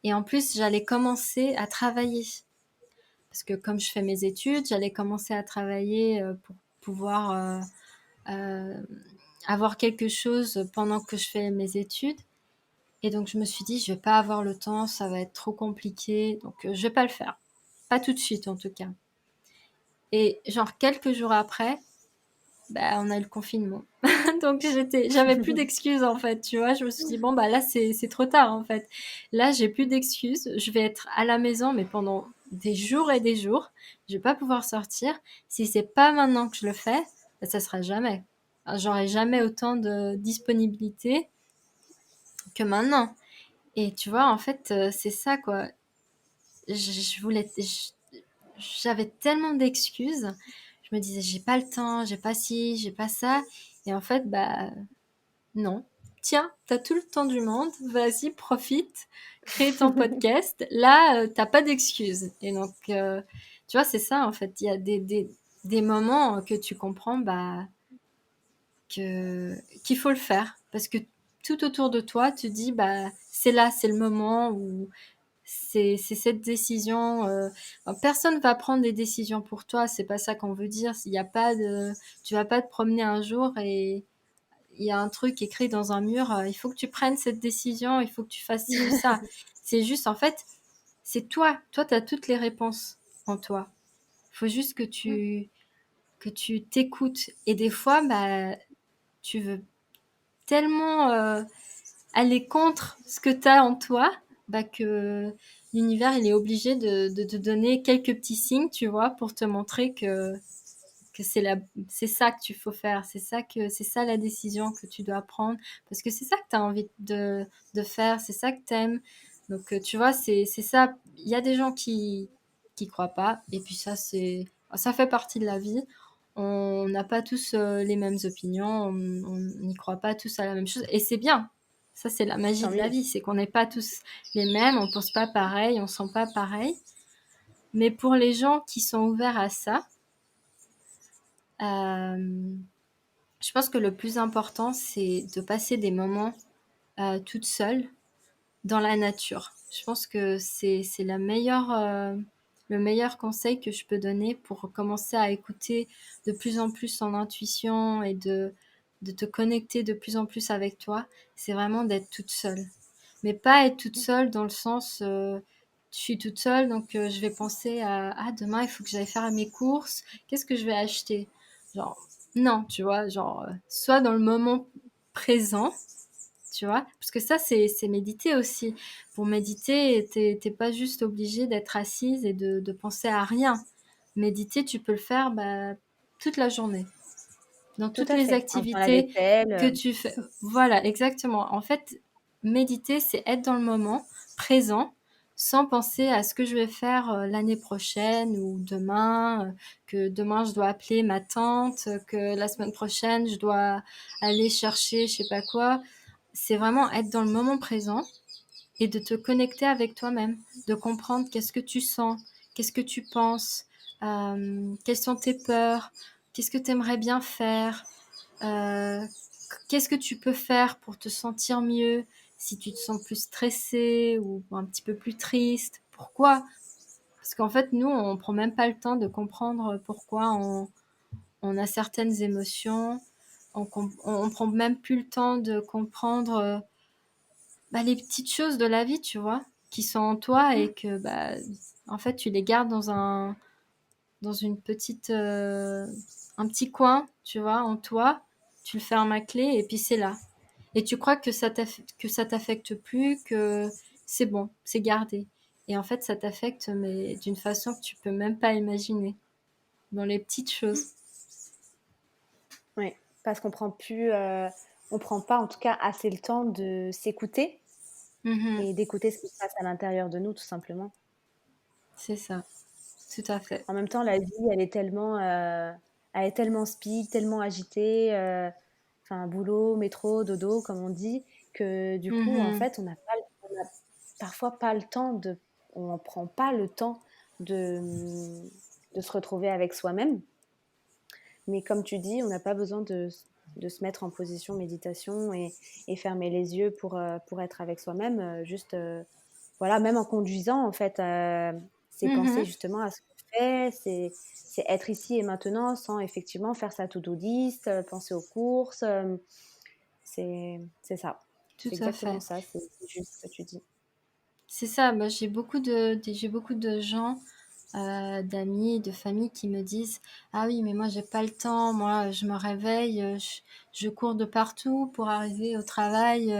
Et en plus, j'allais commencer à travailler. Parce que comme je fais mes études, j'allais commencer à travailler pour pouvoir euh, avoir quelque chose pendant que je fais mes études. Et donc je me suis dit, je vais pas avoir le temps, ça va être trop compliqué, donc je vais pas le faire. Pas tout de suite en tout cas. Et genre quelques jours après, bah, on a eu le confinement. Donc j'avais plus d'excuses en fait, tu vois. Je me suis dit, bon, bah là c'est trop tard en fait. Là, j'ai plus d'excuses. Je vais être à la maison, mais pendant des jours et des jours. Je vais pas pouvoir sortir. Si c'est pas maintenant que je le fais, bah, ça sera jamais. J'aurai jamais autant de disponibilité que maintenant. Et tu vois, en fait, c'est ça, quoi. Je voulais, j'avais tellement d'excuses. Je me disais, j'ai pas le temps, j'ai pas ci, j'ai pas ça. Et en fait, bah, non. Tiens, t'as tout le temps du monde, vas-y, profite, crée ton podcast. Là, t'as pas d'excuses. Et donc, tu vois, c'est ça, en fait. Il y a des moments que tu comprends, bah, qu'il faut le faire. Parce que tout autour de toi te dit, bah, c'est là, c'est le moment où c'est cette décision. Personne va prendre des décisions pour toi. C'est pas ça qu'on veut dire. S'il y a pas de, tu vas pas te promener un jour et il y a un truc écrit dans un mur. Il faut que tu prennes cette décision. Il faut que tu fasses ci ou ça. C'est juste en fait, c'est toi. Toi, t'as toutes les réponses en toi. Il faut juste que tu t'écoutes. Et des fois, bah, tu veux tellement elle est contre ce que tu as en toi, bah que l'univers, il est obligé de te donner quelques petits signes, tu vois, pour te montrer que c'est ça que tu faut faire, c'est ça la décision que tu dois prendre, parce que c'est ça que tu as envie de faire, c'est ça que tu aimes. Donc, tu vois, c'est ça. Il y a des gens qui croient pas, et puis ça fait partie de la vie. On n'a pas tous les mêmes opinions, on n'y croit pas tous à la même chose, et c'est bien. Ça, c'est la magie Tant de la mieux. vie, c'est qu'on n'est pas tous les mêmes, on pense pas pareil, on sent pas pareil. Mais pour les gens qui sont ouverts à ça, euh, je pense que le plus important, c'est de passer des moments toute seule dans la nature. Je pense que c'est le meilleur conseil que je peux donner pour commencer à écouter de plus en plus son intuition et de te connecter de plus en plus avec toi. C'est vraiment d'être toute seule. Mais pas être toute seule dans le sens, je suis toute seule, donc je vais penser à ah, demain, il faut que j'aille faire mes courses. Qu'est-ce que je vais acheter? Genre, non, tu vois, genre, soit dans le moment présent, tu vois, parce que ça, c'est méditer aussi. Pour méditer, t'es pas juste obligé d'être assise et de penser à rien. Méditer, tu peux le faire bah, toute la journée, dans Tout toutes à les fait. En faisant la activités vaisselle. que tu fais. Voilà, exactement. En fait, méditer, c'est être dans le moment présent, sans penser à ce que je vais faire l'année prochaine ou demain, que demain je dois appeler ma tante, que la semaine prochaine je dois aller chercher je sais pas quoi. C'est vraiment être dans le moment présent et de te connecter avec toi-même, de comprendre qu'est-ce que tu sens, qu'est-ce que tu penses, quelles sont tes peurs, qu'est-ce que tu aimerais bien faire, euh, qu'est-ce que tu peux faire pour te sentir mieux si tu te sens plus stressé ou un petit peu plus triste. Pourquoi? Parce qu'en fait, nous, on prend même pas le temps de comprendre pourquoi on a certaines émotions. On prend même plus le temps de comprendre bah, les petites choses de la vie, tu vois, qui sont en toi et que, bah, en fait, tu les gardes dans une petite, un petit coin, tu vois, en toi. Tu le fermes à clé et puis c'est là. Et tu crois que ça t'affecte plus, que c'est bon, c'est gardé. Et en fait, ça t'affecte, mais d'une façon que tu peux même pas imaginer, dans les petites choses. Oui, parce qu'on prend plus, on prend pas en tout cas assez le temps de s'écouter Mhm, et d'écouter ce qui se passe à l'intérieur de nous, tout simplement. c'est ça, tout à fait. En même temps, la vie, elle est tellement speed, tellement agitée, enfin, boulot, métro, dodo, comme on dit, que du coup, en Mhm, fait, on a parfois pas le temps on prend pas le temps de, de se retrouver avec soi-même. Mais comme tu dis, on n'a pas besoin de se mettre en position méditation et fermer les yeux pour être avec soi-même. Juste, voilà, même en conduisant, en fait, c'est penser mhm. justement à ce qu'on fait, c'est être ici et maintenant sans effectivement faire sa to-do list, penser aux courses. C'est ça. Tout C'est à exactement fait. ça. C'est juste ce que tu dis. C'est ça, moi j'ai beaucoup de gens, d'amis, de famille qui me disent: «Ah oui, mais moi j'ai pas le temps, moi je me réveille, je cours de partout pour arriver au travail,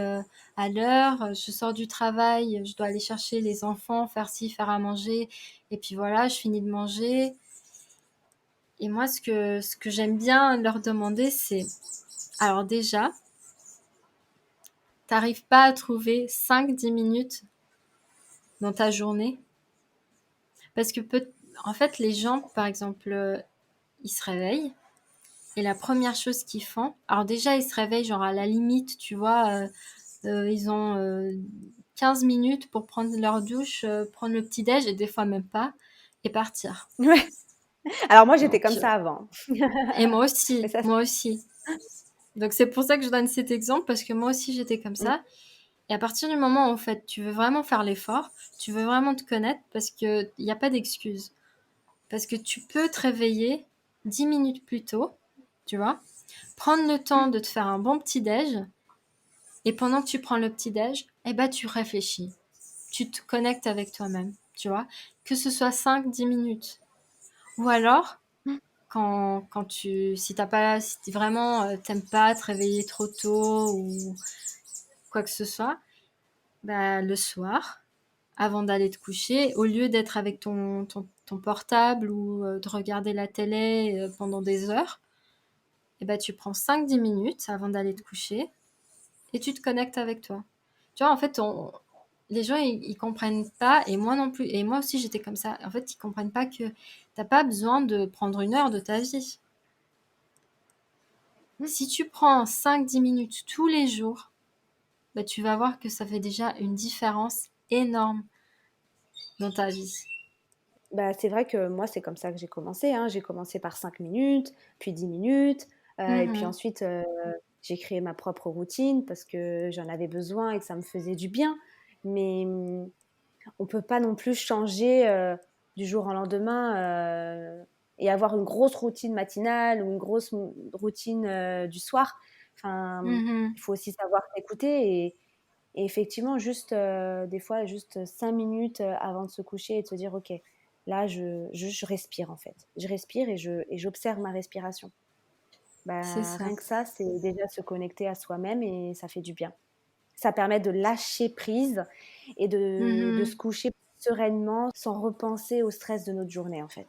à l'heure, je sors du travail, je dois aller chercher les enfants, faire ci, faire à manger et puis voilà, je finis de manger». Et moi ce que j'aime bien leur demander c'est: alors déjà, t'arrives pas à trouver 5-10 minutes dans ta journée? Parce que en fait, les gens, par exemple, ils se réveillent et la première chose qu'ils font, alors déjà, ils se réveillent genre à la limite, tu vois, ils ont 15 minutes pour prendre leur douche, prendre le petit-déj et des fois même pas, et partir. Ouais. Alors moi, j'étais Donc, comme ça avant. et Mais ça, moi aussi. Donc c'est pour ça que je donne cet exemple parce que moi aussi j'étais comme mm, ça. Et à partir du moment où en fait tu veux vraiment faire l'effort, tu veux vraiment te connaître parce que il n'y a pas d'excuse. Parce que tu peux te réveiller 10 minutes plus tôt, tu vois, prendre le temps de te faire un bon petit-déj, et pendant que tu prends le petit-déj, eh ben, tu réfléchis. Tu te connectes avec toi-même, tu vois, que ce soit 5-10 minutes. Ou alors, si t'as pas, si vraiment t'aimes pas te réveiller trop tôt ou quoi que ce soit, bah, le soir, avant d'aller te coucher, au lieu d'être avec ton portable ou de regarder la télé pendant des heures, et bah, tu prends 5-10 minutes avant d'aller te coucher et tu te connectes avec toi. Tu vois, en fait, les gens, ils comprennent pas, et moi non plus, et moi aussi j'étais comme ça. En fait, ils comprennent pas que t'as pas besoin de prendre 1 heure de ta vie. Mm. Si tu prends 5-10 minutes tous les jours, bah, tu vas voir que ça fait déjà une différence énorme dans ta vie. Bah, c'est vrai que moi, c'est comme ça que j'ai commencé, hein. J'ai commencé par 5 minutes, puis 10 minutes, et puis Mhm. ensuite, j'ai créé ma propre routine parce que j'en avais besoin et que ça me faisait du bien. Mais on peut pas non plus changer du jour au lendemain et avoir une grosse routine matinale ou une grosse routine du soir. Enfin, Mhm. il faut aussi savoir s'écouter et effectivement, juste des fois, juste 5 minutes avant de se coucher et de se dire, OK, là, je respire en fait. Je respire et j'observe ma respiration. C'est Bah, ça. rien que ça, c'est déjà se connecter à soi-même et ça fait du bien. Ça permet de lâcher prise et de se Mhm. coucher sereinement sans repenser au stress de notre journée en fait.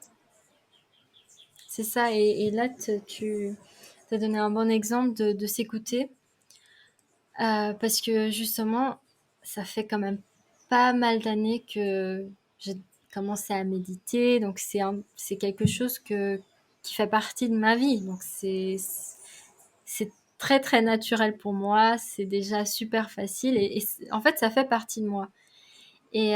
C'est ça. Et là, tu as donné un bon exemple de s'écouter. Parce que justement, ça fait quand même pas mal d'années que j'ai commencé à méditer. Donc, c'est quelque chose qui fait partie de ma vie. Donc, c'est très, très naturel pour moi. C'est déjà super facile. En fait, ça fait partie de moi. Et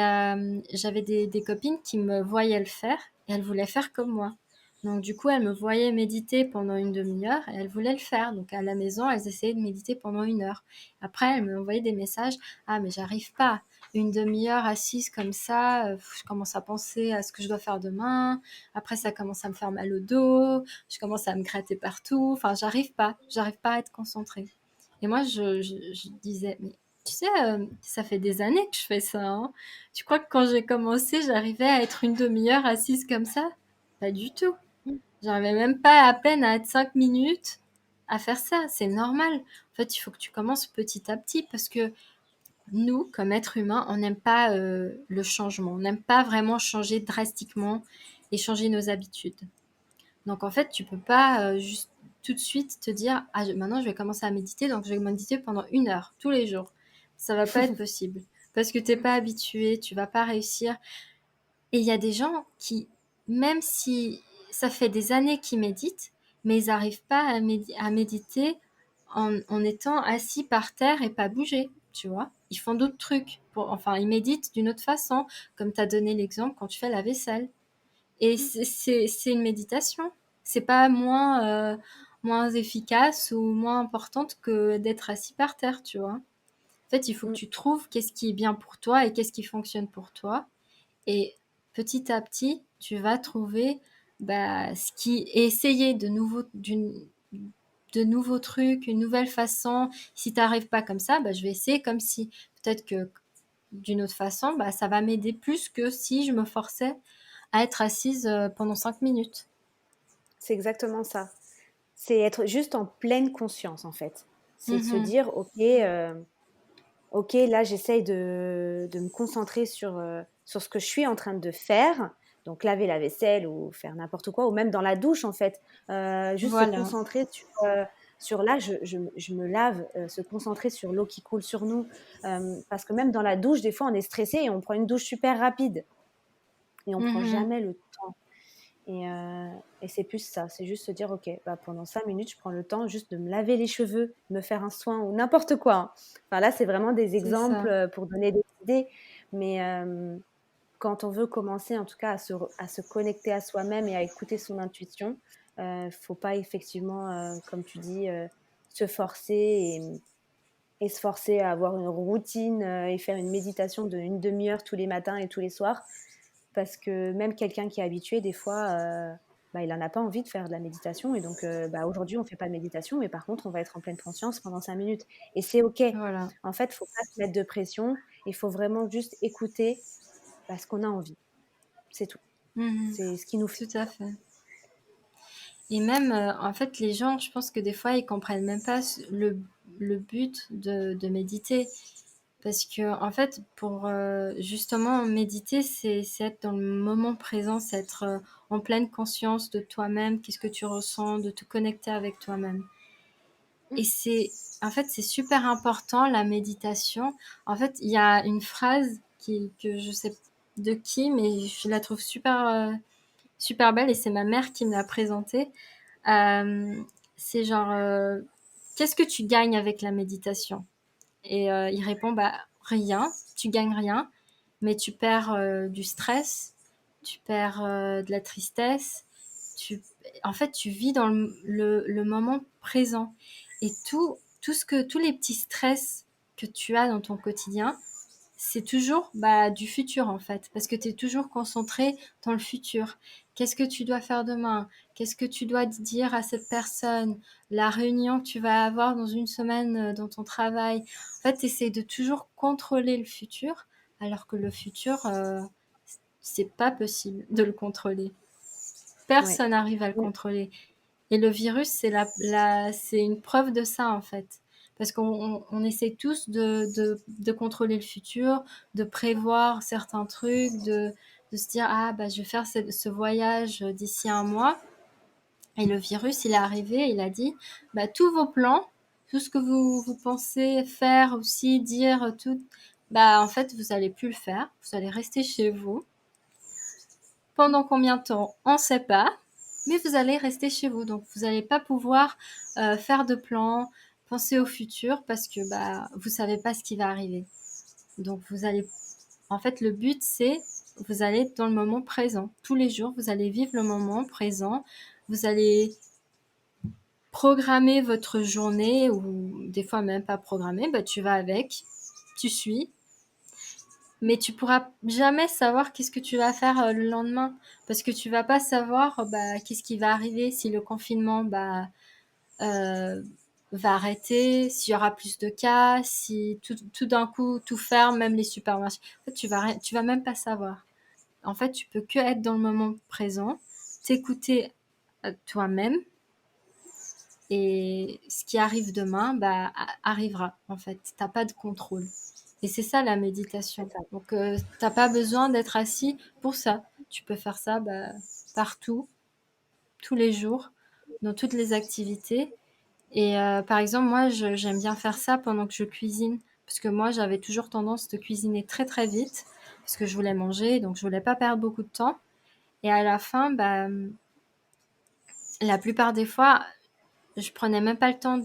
j'avais des copines qui me voyaient le faire et elles voulaient faire comme moi. Donc du coup, elles me voyaient méditer pendant une demi-heure et elles voulaient le faire. Donc à la maison, elles essayaient de méditer pendant 1 heure. Après, elles m'envoyaient des messages. Ah, mais j'arrive pas. Une demi-heure assise comme ça, je commence à penser à ce que je dois faire demain. Après, ça commence à me faire mal au dos. Je commence à me gratter partout. Enfin, j'arrive pas. J'arrive pas à être concentrée. Et moi, je disais, mais tu sais, ça fait des années que je fais ça, hein. Tu crois que quand j'ai commencé, j'arrivais à être une demi-heure assise comme ça? Pas du tout. J'arrivais même pas à peine à être 5 minutes à faire ça. C'est normal. En fait, il faut que tu commences petit à petit parce que nous, comme êtres humains, on n'aime pas le changement. On n'aime pas vraiment changer drastiquement et changer nos habitudes. Donc en fait, tu peux pas juste tout de suite te dire ah maintenant je vais commencer à méditer donc je vais méditer pendant 1 heure tous les jours. Ça va pas être possible parce que t'es pas habitué, tu vas pas réussir. Et il y a des gens qui, même si ça fait des années qu'ils méditent, mais ils n'arrivent pas à méditer en étant assis par terre et pas bouger, tu vois. Ils font d'autres trucs. Enfin, ils méditent d'une autre façon, comme tu as donné l'exemple quand tu fais la vaisselle. Et c'est une méditation. C'est pas moins efficace ou moins importante que d'être assis par terre, tu vois. En fait, il faut que Mm. tu trouves qu'est-ce qui est bien pour toi et qu'est-ce qui fonctionne pour toi. Et petit à petit, tu vas trouver bah, et essayer de nouveaux trucs, une nouvelle façon. Si tu n'arrives pas comme ça, bah, je vais essayer comme si. Peut-être que d'une autre façon, bah, ça va m'aider plus que si je me forçais à être assise pendant 5 minutes. C'est exactement ça. C'est être juste en pleine conscience en fait. C'est de se Mhm. dire ok, là j'essaye de me concentrer sur ce que je suis en train de faire. Donc laver la vaisselle ou faire n'importe quoi, ou même dans la douche en fait. Juste se Voilà. concentrer sur là, je me lave, se concentrer sur l'eau qui coule sur nous. Parce que même dans la douche, des fois on est stressé et on prend une douche super rapide. Et on prend Mhm. jamais le temps. Et c'est plus ça, c'est juste se dire, ok, bah, pendant 5 minutes, je prends le temps juste de me laver les cheveux, me faire un soin ou n'importe quoi, hein. Enfin là, c'est vraiment des C'est exemples ça. pour donner des idées, mais quand on veut commencer en tout cas à se connecter à soi-même et à écouter son intuition, faut pas effectivement, comme tu dis, se forcer et se forcer à avoir une routine et faire une méditation de une demi-heure tous les matins et tous les soirs parce que même quelqu'un qui est habitué, des fois, bah, il n'en a pas envie de faire de la méditation. Et donc, bah, aujourd'hui, on ne fait pas de méditation, mais par contre, on va être en pleine conscience pendant 5 minutes. Et c'est OK. Voilà. En fait, il ne faut pas se mettre de pression. Il faut vraiment juste écouter bah, ce qu'on a envie. C'est tout. Mhm. C'est ce qui nous fait Tout du à fait. Et même, en fait, les gens, je pense que des fois, ils comprennent même pas le but de méditer. Parce que en fait, pour justement méditer, c'est être dans le moment présent, c'est être en pleine conscience de toi-même, qu'est-ce que tu ressens, de te connecter avec toi-même. Et en fait, c'est super important la méditation. En fait, il y a une phrase que je sais de qui, mais je la trouve super belle et c'est ma mère qui me l'a présentée. Euh, c'est genre, qu'est-ce que tu gagnes avec la méditation? Et il répond, bah rien, tu gagnes rien, mais tu perds du stress, tu perds de la tristesse, tu, en fait, tu vis dans le moment présent. Et tous les petits stress que tu as dans ton quotidien, c'est toujours du futur en fait, parce que tu es toujours concentré dans le futur. Qu'est-ce que tu dois faire demain? Qu'est-ce que tu dois dire à cette personne? La réunion que tu vas avoir dans une semaine dans ton travail. En fait, tu essaies de toujours contrôler le futur, alors que le futur, c'est pas possible de le contrôler. Ouais. Personne n'arrive à le contrôler. Et le virus, c'est une preuve de ça, en fait. Parce qu'on essaie tous de contrôler le futur, de prévoir certains trucs, de se dire, ah, bah, je vais faire ce voyage d'ici un mois. Et le virus, il est arrivé, il a dit, bah, tous vos plans, tout ce que vous pensez faire aussi, dire, tout, bah, en fait, vous allez plus le faire. Vous allez rester chez vous. Pendant combien de temps? On ne sait pas. Mais vous allez rester chez vous. Donc, vous n'allez pas pouvoir faire de plans, penser au futur parce que vous ne savez pas ce qui va arriver. Donc, en fait, le but, c'est vous allez être dans le moment présent. Tous les jours, vous allez vivre le moment présent. Vous allez programmer votre journée ou des fois même pas programmer. Bah, tu vas avec, tu suis. Mais tu pourras jamais savoir qu'est-ce que tu vas faire le lendemain parce que tu vas pas savoir qu'est-ce qui va arriver si le confinement euh, va arrêter, s'il y aura plus de cas, si tout d'un coup tout ferme, même les supermarchés. En fait, tu vas même pas savoir. En fait, tu peux que être dans le moment présent, t'écouter toi-même et ce qui arrive demain arrivera. En fait, t'as pas de contrôle. Et c'est ça la C'est méditation. ça. Donc, t'as pas besoin d'être assis pour ça. Tu peux faire ça partout, tous les jours, dans toutes les activités. Et par exemple, moi, j'aime bien faire ça pendant que je cuisine. Parce que moi, j'avais toujours tendance de cuisiner très très vite. Parce que je voulais manger, donc je voulais pas perdre beaucoup de temps. Et à la fin, la plupart des fois, je prenais même pas le temps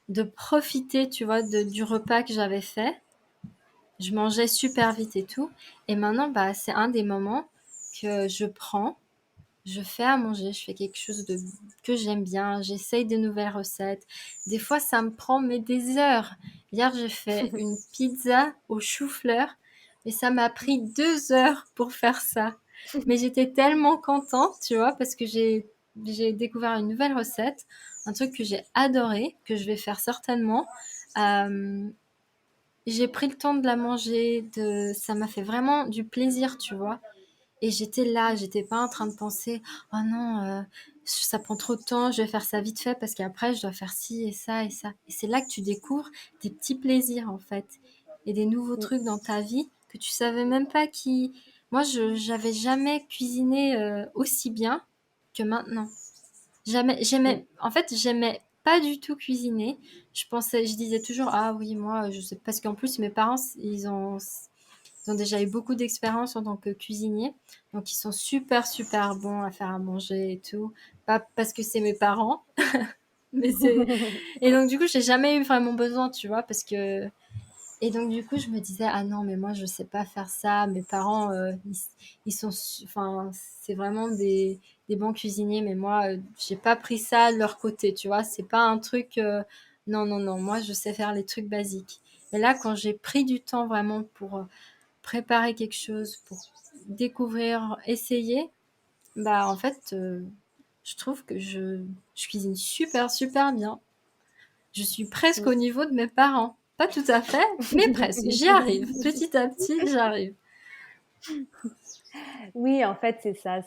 de profiter, tu vois, du repas que j'avais fait. Je mangeais super vite et tout. Et maintenant, c'est un des moments que je prends, je fais à manger, je fais quelque chose que j'aime bien, j'essaye de nouvelles recettes. Des fois, ça me prend des heures. Hier, j'ai fait une pizza au chou-fleur, mais ça m'a pris 2 heures pour faire ça. Mais j'étais tellement contente, tu vois, parce que j'ai découvert une nouvelle recette, un truc que j'ai adoré, que je vais faire certainement. Euh, j'ai pris le temps de la manger, ça m'a fait vraiment du plaisir, tu vois. Et j'étais là, j'étais pas en train de penser, oh non, ça prend trop de temps, je vais faire ça vite fait parce qu'après je dois faire ci et ça et ça. Et c'est là que tu découvres des petits plaisirs en fait et des nouveaux Mm, trucs dans ta vie que tu savais même pas qui. Moi, je j'avais jamais cuisiné aussi bien que maintenant. Jamais, mm. en fait, j'aimais pas du tout cuisiner. Je disais toujours, ah oui, moi, je sais, parce qu'en plus, mes parents, ils ont déjà eu beaucoup d'expérience en tant que cuisiniers. Donc, ils sont super bons à faire à manger et tout. Pas parce que c'est mes parents, mais c'est, et donc, du coup, j'ai jamais eu vraiment besoin, tu vois, parce que, et donc, du coup, je me disais, ah non, mais moi, je sais pas faire ça. Mes parents, ils sont, enfin, c'est vraiment des bons cuisiniers, mais moi, j'ai pas pris ça de leur côté, tu vois. C'est pas un truc, non, moi, je sais faire les trucs basiques. Et là, quand j'ai pris du temps vraiment pour préparer quelque chose, pour découvrir, essayer, en fait, je trouve que je cuisine super bien. Je suis presque au niveau de mes parents. Pas tout à fait, mais presque. J'y arrive. Petit à petit, j'arrive. Oui, en fait, c'est ça.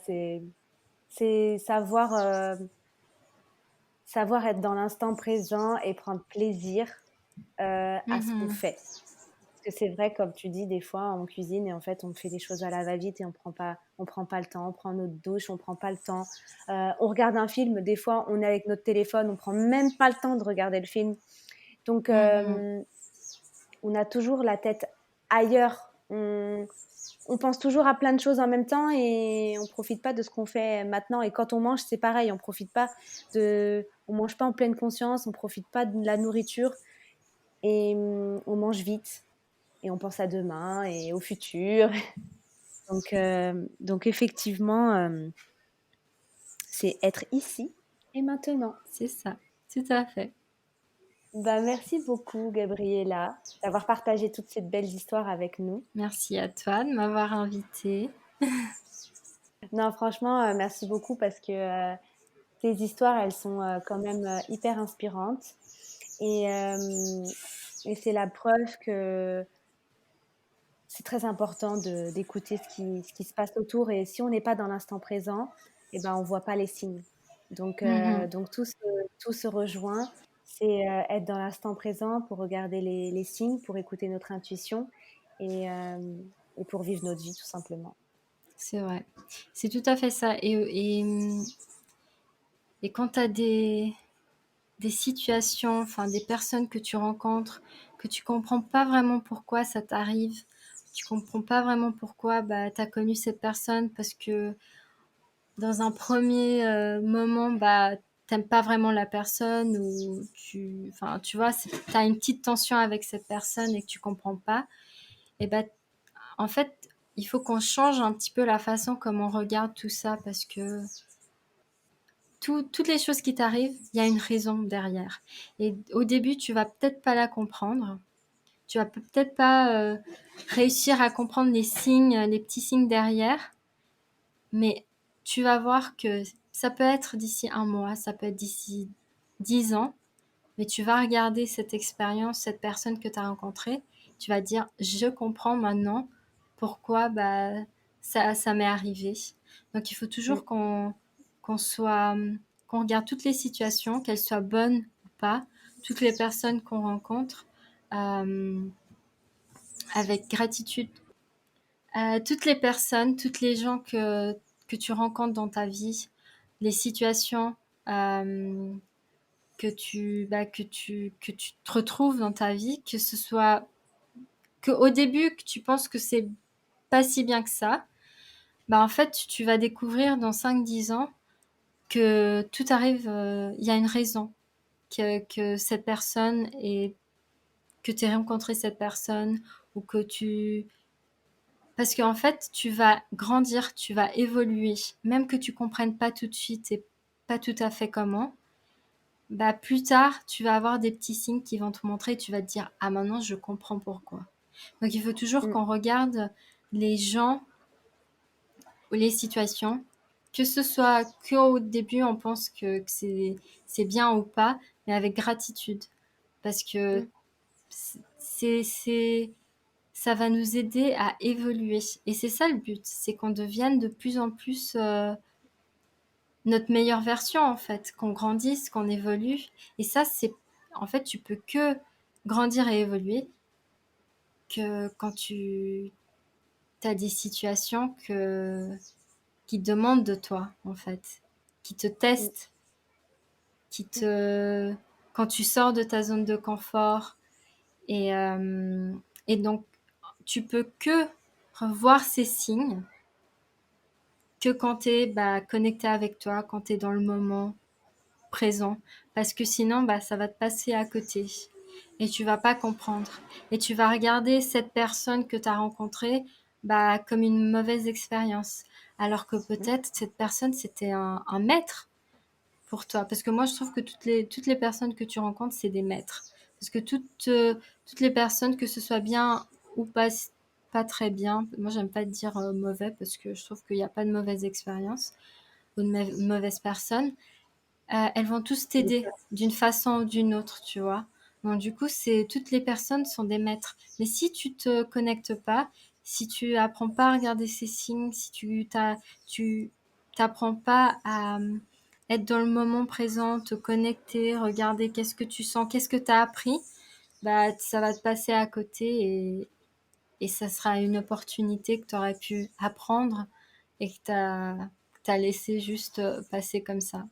C'est savoir savoir être dans l'instant présent et prendre plaisir à ce qu'on Mmh. fait. Parce que c'est vrai, comme tu dis, des fois, on cuisine et en fait, on fait des choses à la va-vite et on prend pas le temps. On prend notre douche, on prend pas le temps. On regarde un film, des fois, on est avec notre téléphone, on prend même pas le temps de regarder le film. Donc, Mmh. on a toujours la tête ailleurs. On pense toujours à plein de choses en même temps et on profite pas de ce qu'on fait maintenant. Et quand on mange, c'est pareil, on profite pas on mange pas en pleine conscience, on profite pas de la nourriture et on mange vite et on pense à demain et au futur. Donc effectivement, c'est être ici et maintenant. C'est ça, tout à fait. Bah, merci beaucoup, Gabriella, d'avoir partagé toutes ces belles histoires avec nous. Merci à toi de m'avoir invitée. Non, franchement, merci beaucoup parce que tes histoires, elles sont quand même hyper inspirantes. Et, euh, et c'est la preuve que c'est très important d'écouter ce qui se passe autour. Et si on n'est pas dans l'instant présent, eh ben, on ne voit pas les signes. Mmh. Donc tout se rejoint. C'est être dans l'instant présent pour regarder les signes, pour écouter notre intuition et, euh, et pour vivre notre vie, tout simplement. C'est vrai. C'est tout à fait ça et quand tu as des situations, enfin des personnes que tu rencontres, que tu comprends pas vraiment pourquoi ça t'arrive, tu comprends pas vraiment pourquoi, bah, tu as connu cette personne parce que dans un premier moment, bah, t'aimes pas vraiment la personne ou enfin, tu vois, tu as une petite tension avec cette personne et que tu comprends pas, et bah, en fait, il faut qu'on change un petit peu la façon comme on regarde tout ça parce que toutes les choses qui t'arrivent, il y a une raison derrière. Et au début, tu vas peut-être pas la comprendre. Tu vas peut-être pas réussir à comprendre les signes, les petits signes derrière, mais tu vas voir que ça peut être d'ici un mois, ça peut être d'ici 10 ans, mais tu vas regarder cette expérience, cette personne que tu as rencontrée, tu vas dire, je comprends maintenant pourquoi bah, ça m'est arrivé. Donc il faut Mm. toujours qu'on soit, qu'on regarde toutes les situations, qu'elles soient bonnes ou pas, toutes les personnes qu'on rencontre, euh, avec gratitude. Toutes les personnes, toutes les gens que tu rencontres dans ta vie, les situations euh, que tu te retrouves dans ta vie, que ce soit que au début que tu penses que c'est pas si bien que ça, bah en fait tu vas découvrir dans 5 10 ans que tout arrive, il y a une raison, que cette personne est, que tu aies rencontré cette personne ou que tu, parce qu'en fait tu vas grandir, tu vas évoluer, même que tu comprennes pas tout de suite et pas tout à fait comment. Bah, plus tard, tu vas avoir des petits signes qui vont te montrer et tu vas te dire, ah, maintenant, je comprends pourquoi. Donc, il faut toujours Mm. qu'on regarde les gens ou les situations, que ce soit qu'au début, on pense que c'est bien ou pas, mais avec gratitude. Parce que Mm. c'est, ça va nous aider à évoluer. Et c'est ça le but, c'est qu'on devienne de plus en plus notre meilleure version, en fait, qu'on grandisse, qu'on évolue. Et ça, c'est, en fait, tu peux que grandir et évoluer que quand tu as des situations qui demandent de toi, en fait, qui te Mm. testent, qui te, quand tu sors de ta zone de confort. Et, euh, et donc, tu peux que revoir ces signes que quand tu es bah, connecté avec toi, quand tu es dans le moment, présent, parce que sinon bah ça va te passer à côté et tu vas pas comprendre et tu vas regarder cette personne que tu as rencontrée bah comme une mauvaise expérience, alors que Mm. peut-être cette personne c'était un maître pour toi, parce que moi je trouve que toutes les personnes que tu rencontres c'est des maîtres, parce que toutes les personnes, que ce soit bien ou pas très bien, moi j'aime pas dire mauvais parce que je trouve qu'il n'y a pas de mauvaise expérience ou de mauvaise personne, elles vont tous t'aider d'une façon ou d'une autre, tu vois. Donc du coup, c'est, toutes les personnes sont des maîtres. Mais si tu te connectes pas, si tu apprends pas à regarder ces signes, si tu t'apprends pas être dans le moment présent, te connecter, regarder qu'est-ce que tu sens, qu'est-ce que tu as appris, bah, ça va te passer à côté et ça sera une opportunité que tu aurais pu apprendre et que tu as laissé juste passer comme ça.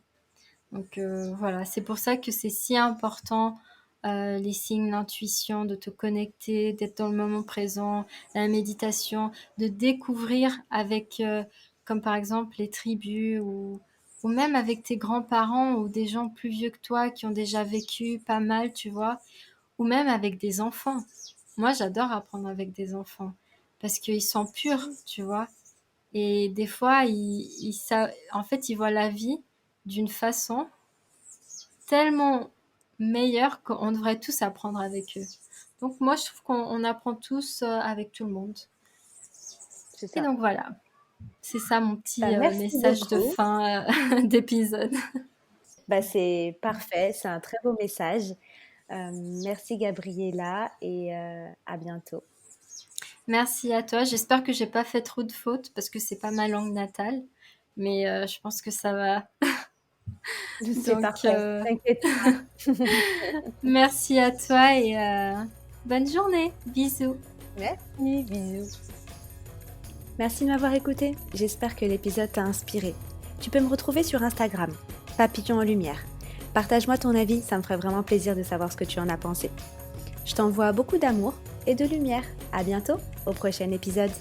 Donc voilà, c'est pour ça que c'est si important les signes d'intuition, de te connecter, d'être dans le moment présent, la méditation, de découvrir avec, comme par exemple les tribus ou même avec tes grands-parents ou des gens plus vieux que toi qui ont déjà vécu pas mal, tu vois, ou même avec des enfants. Moi, j'adore apprendre avec des enfants parce qu'ils sont purs, tu vois. Et des fois, en fait, ils voient la vie d'une façon tellement meilleure qu'on devrait tous apprendre avec eux. Donc moi, je trouve qu'on apprend tous avec tout le monde. C'est Et ça. donc voilà, c'est ça mon Bah, petit merci message de beaucoup. fin d'épisode. Bah, c'est parfait, c'est un très beau message. Merci Gabriella et à bientôt. Merci à toi. J'espère que j'ai pas fait trop de fautes parce que c'est pas ma langue natale, mais je pense que ça va. C'est Donc parfait, t'inquiète pas. merci à toi et bonne journée. Bisous. Merci, bisous. Merci de m'avoir écouté. J'espère que l'épisode t'a inspiré. Tu peux me retrouver sur Instagram, Papillon en Lumière. Partage-moi ton avis, ça me ferait vraiment plaisir de savoir ce que tu en as pensé. Je t'envoie beaucoup d'amour et de lumière. À bientôt au prochain épisode.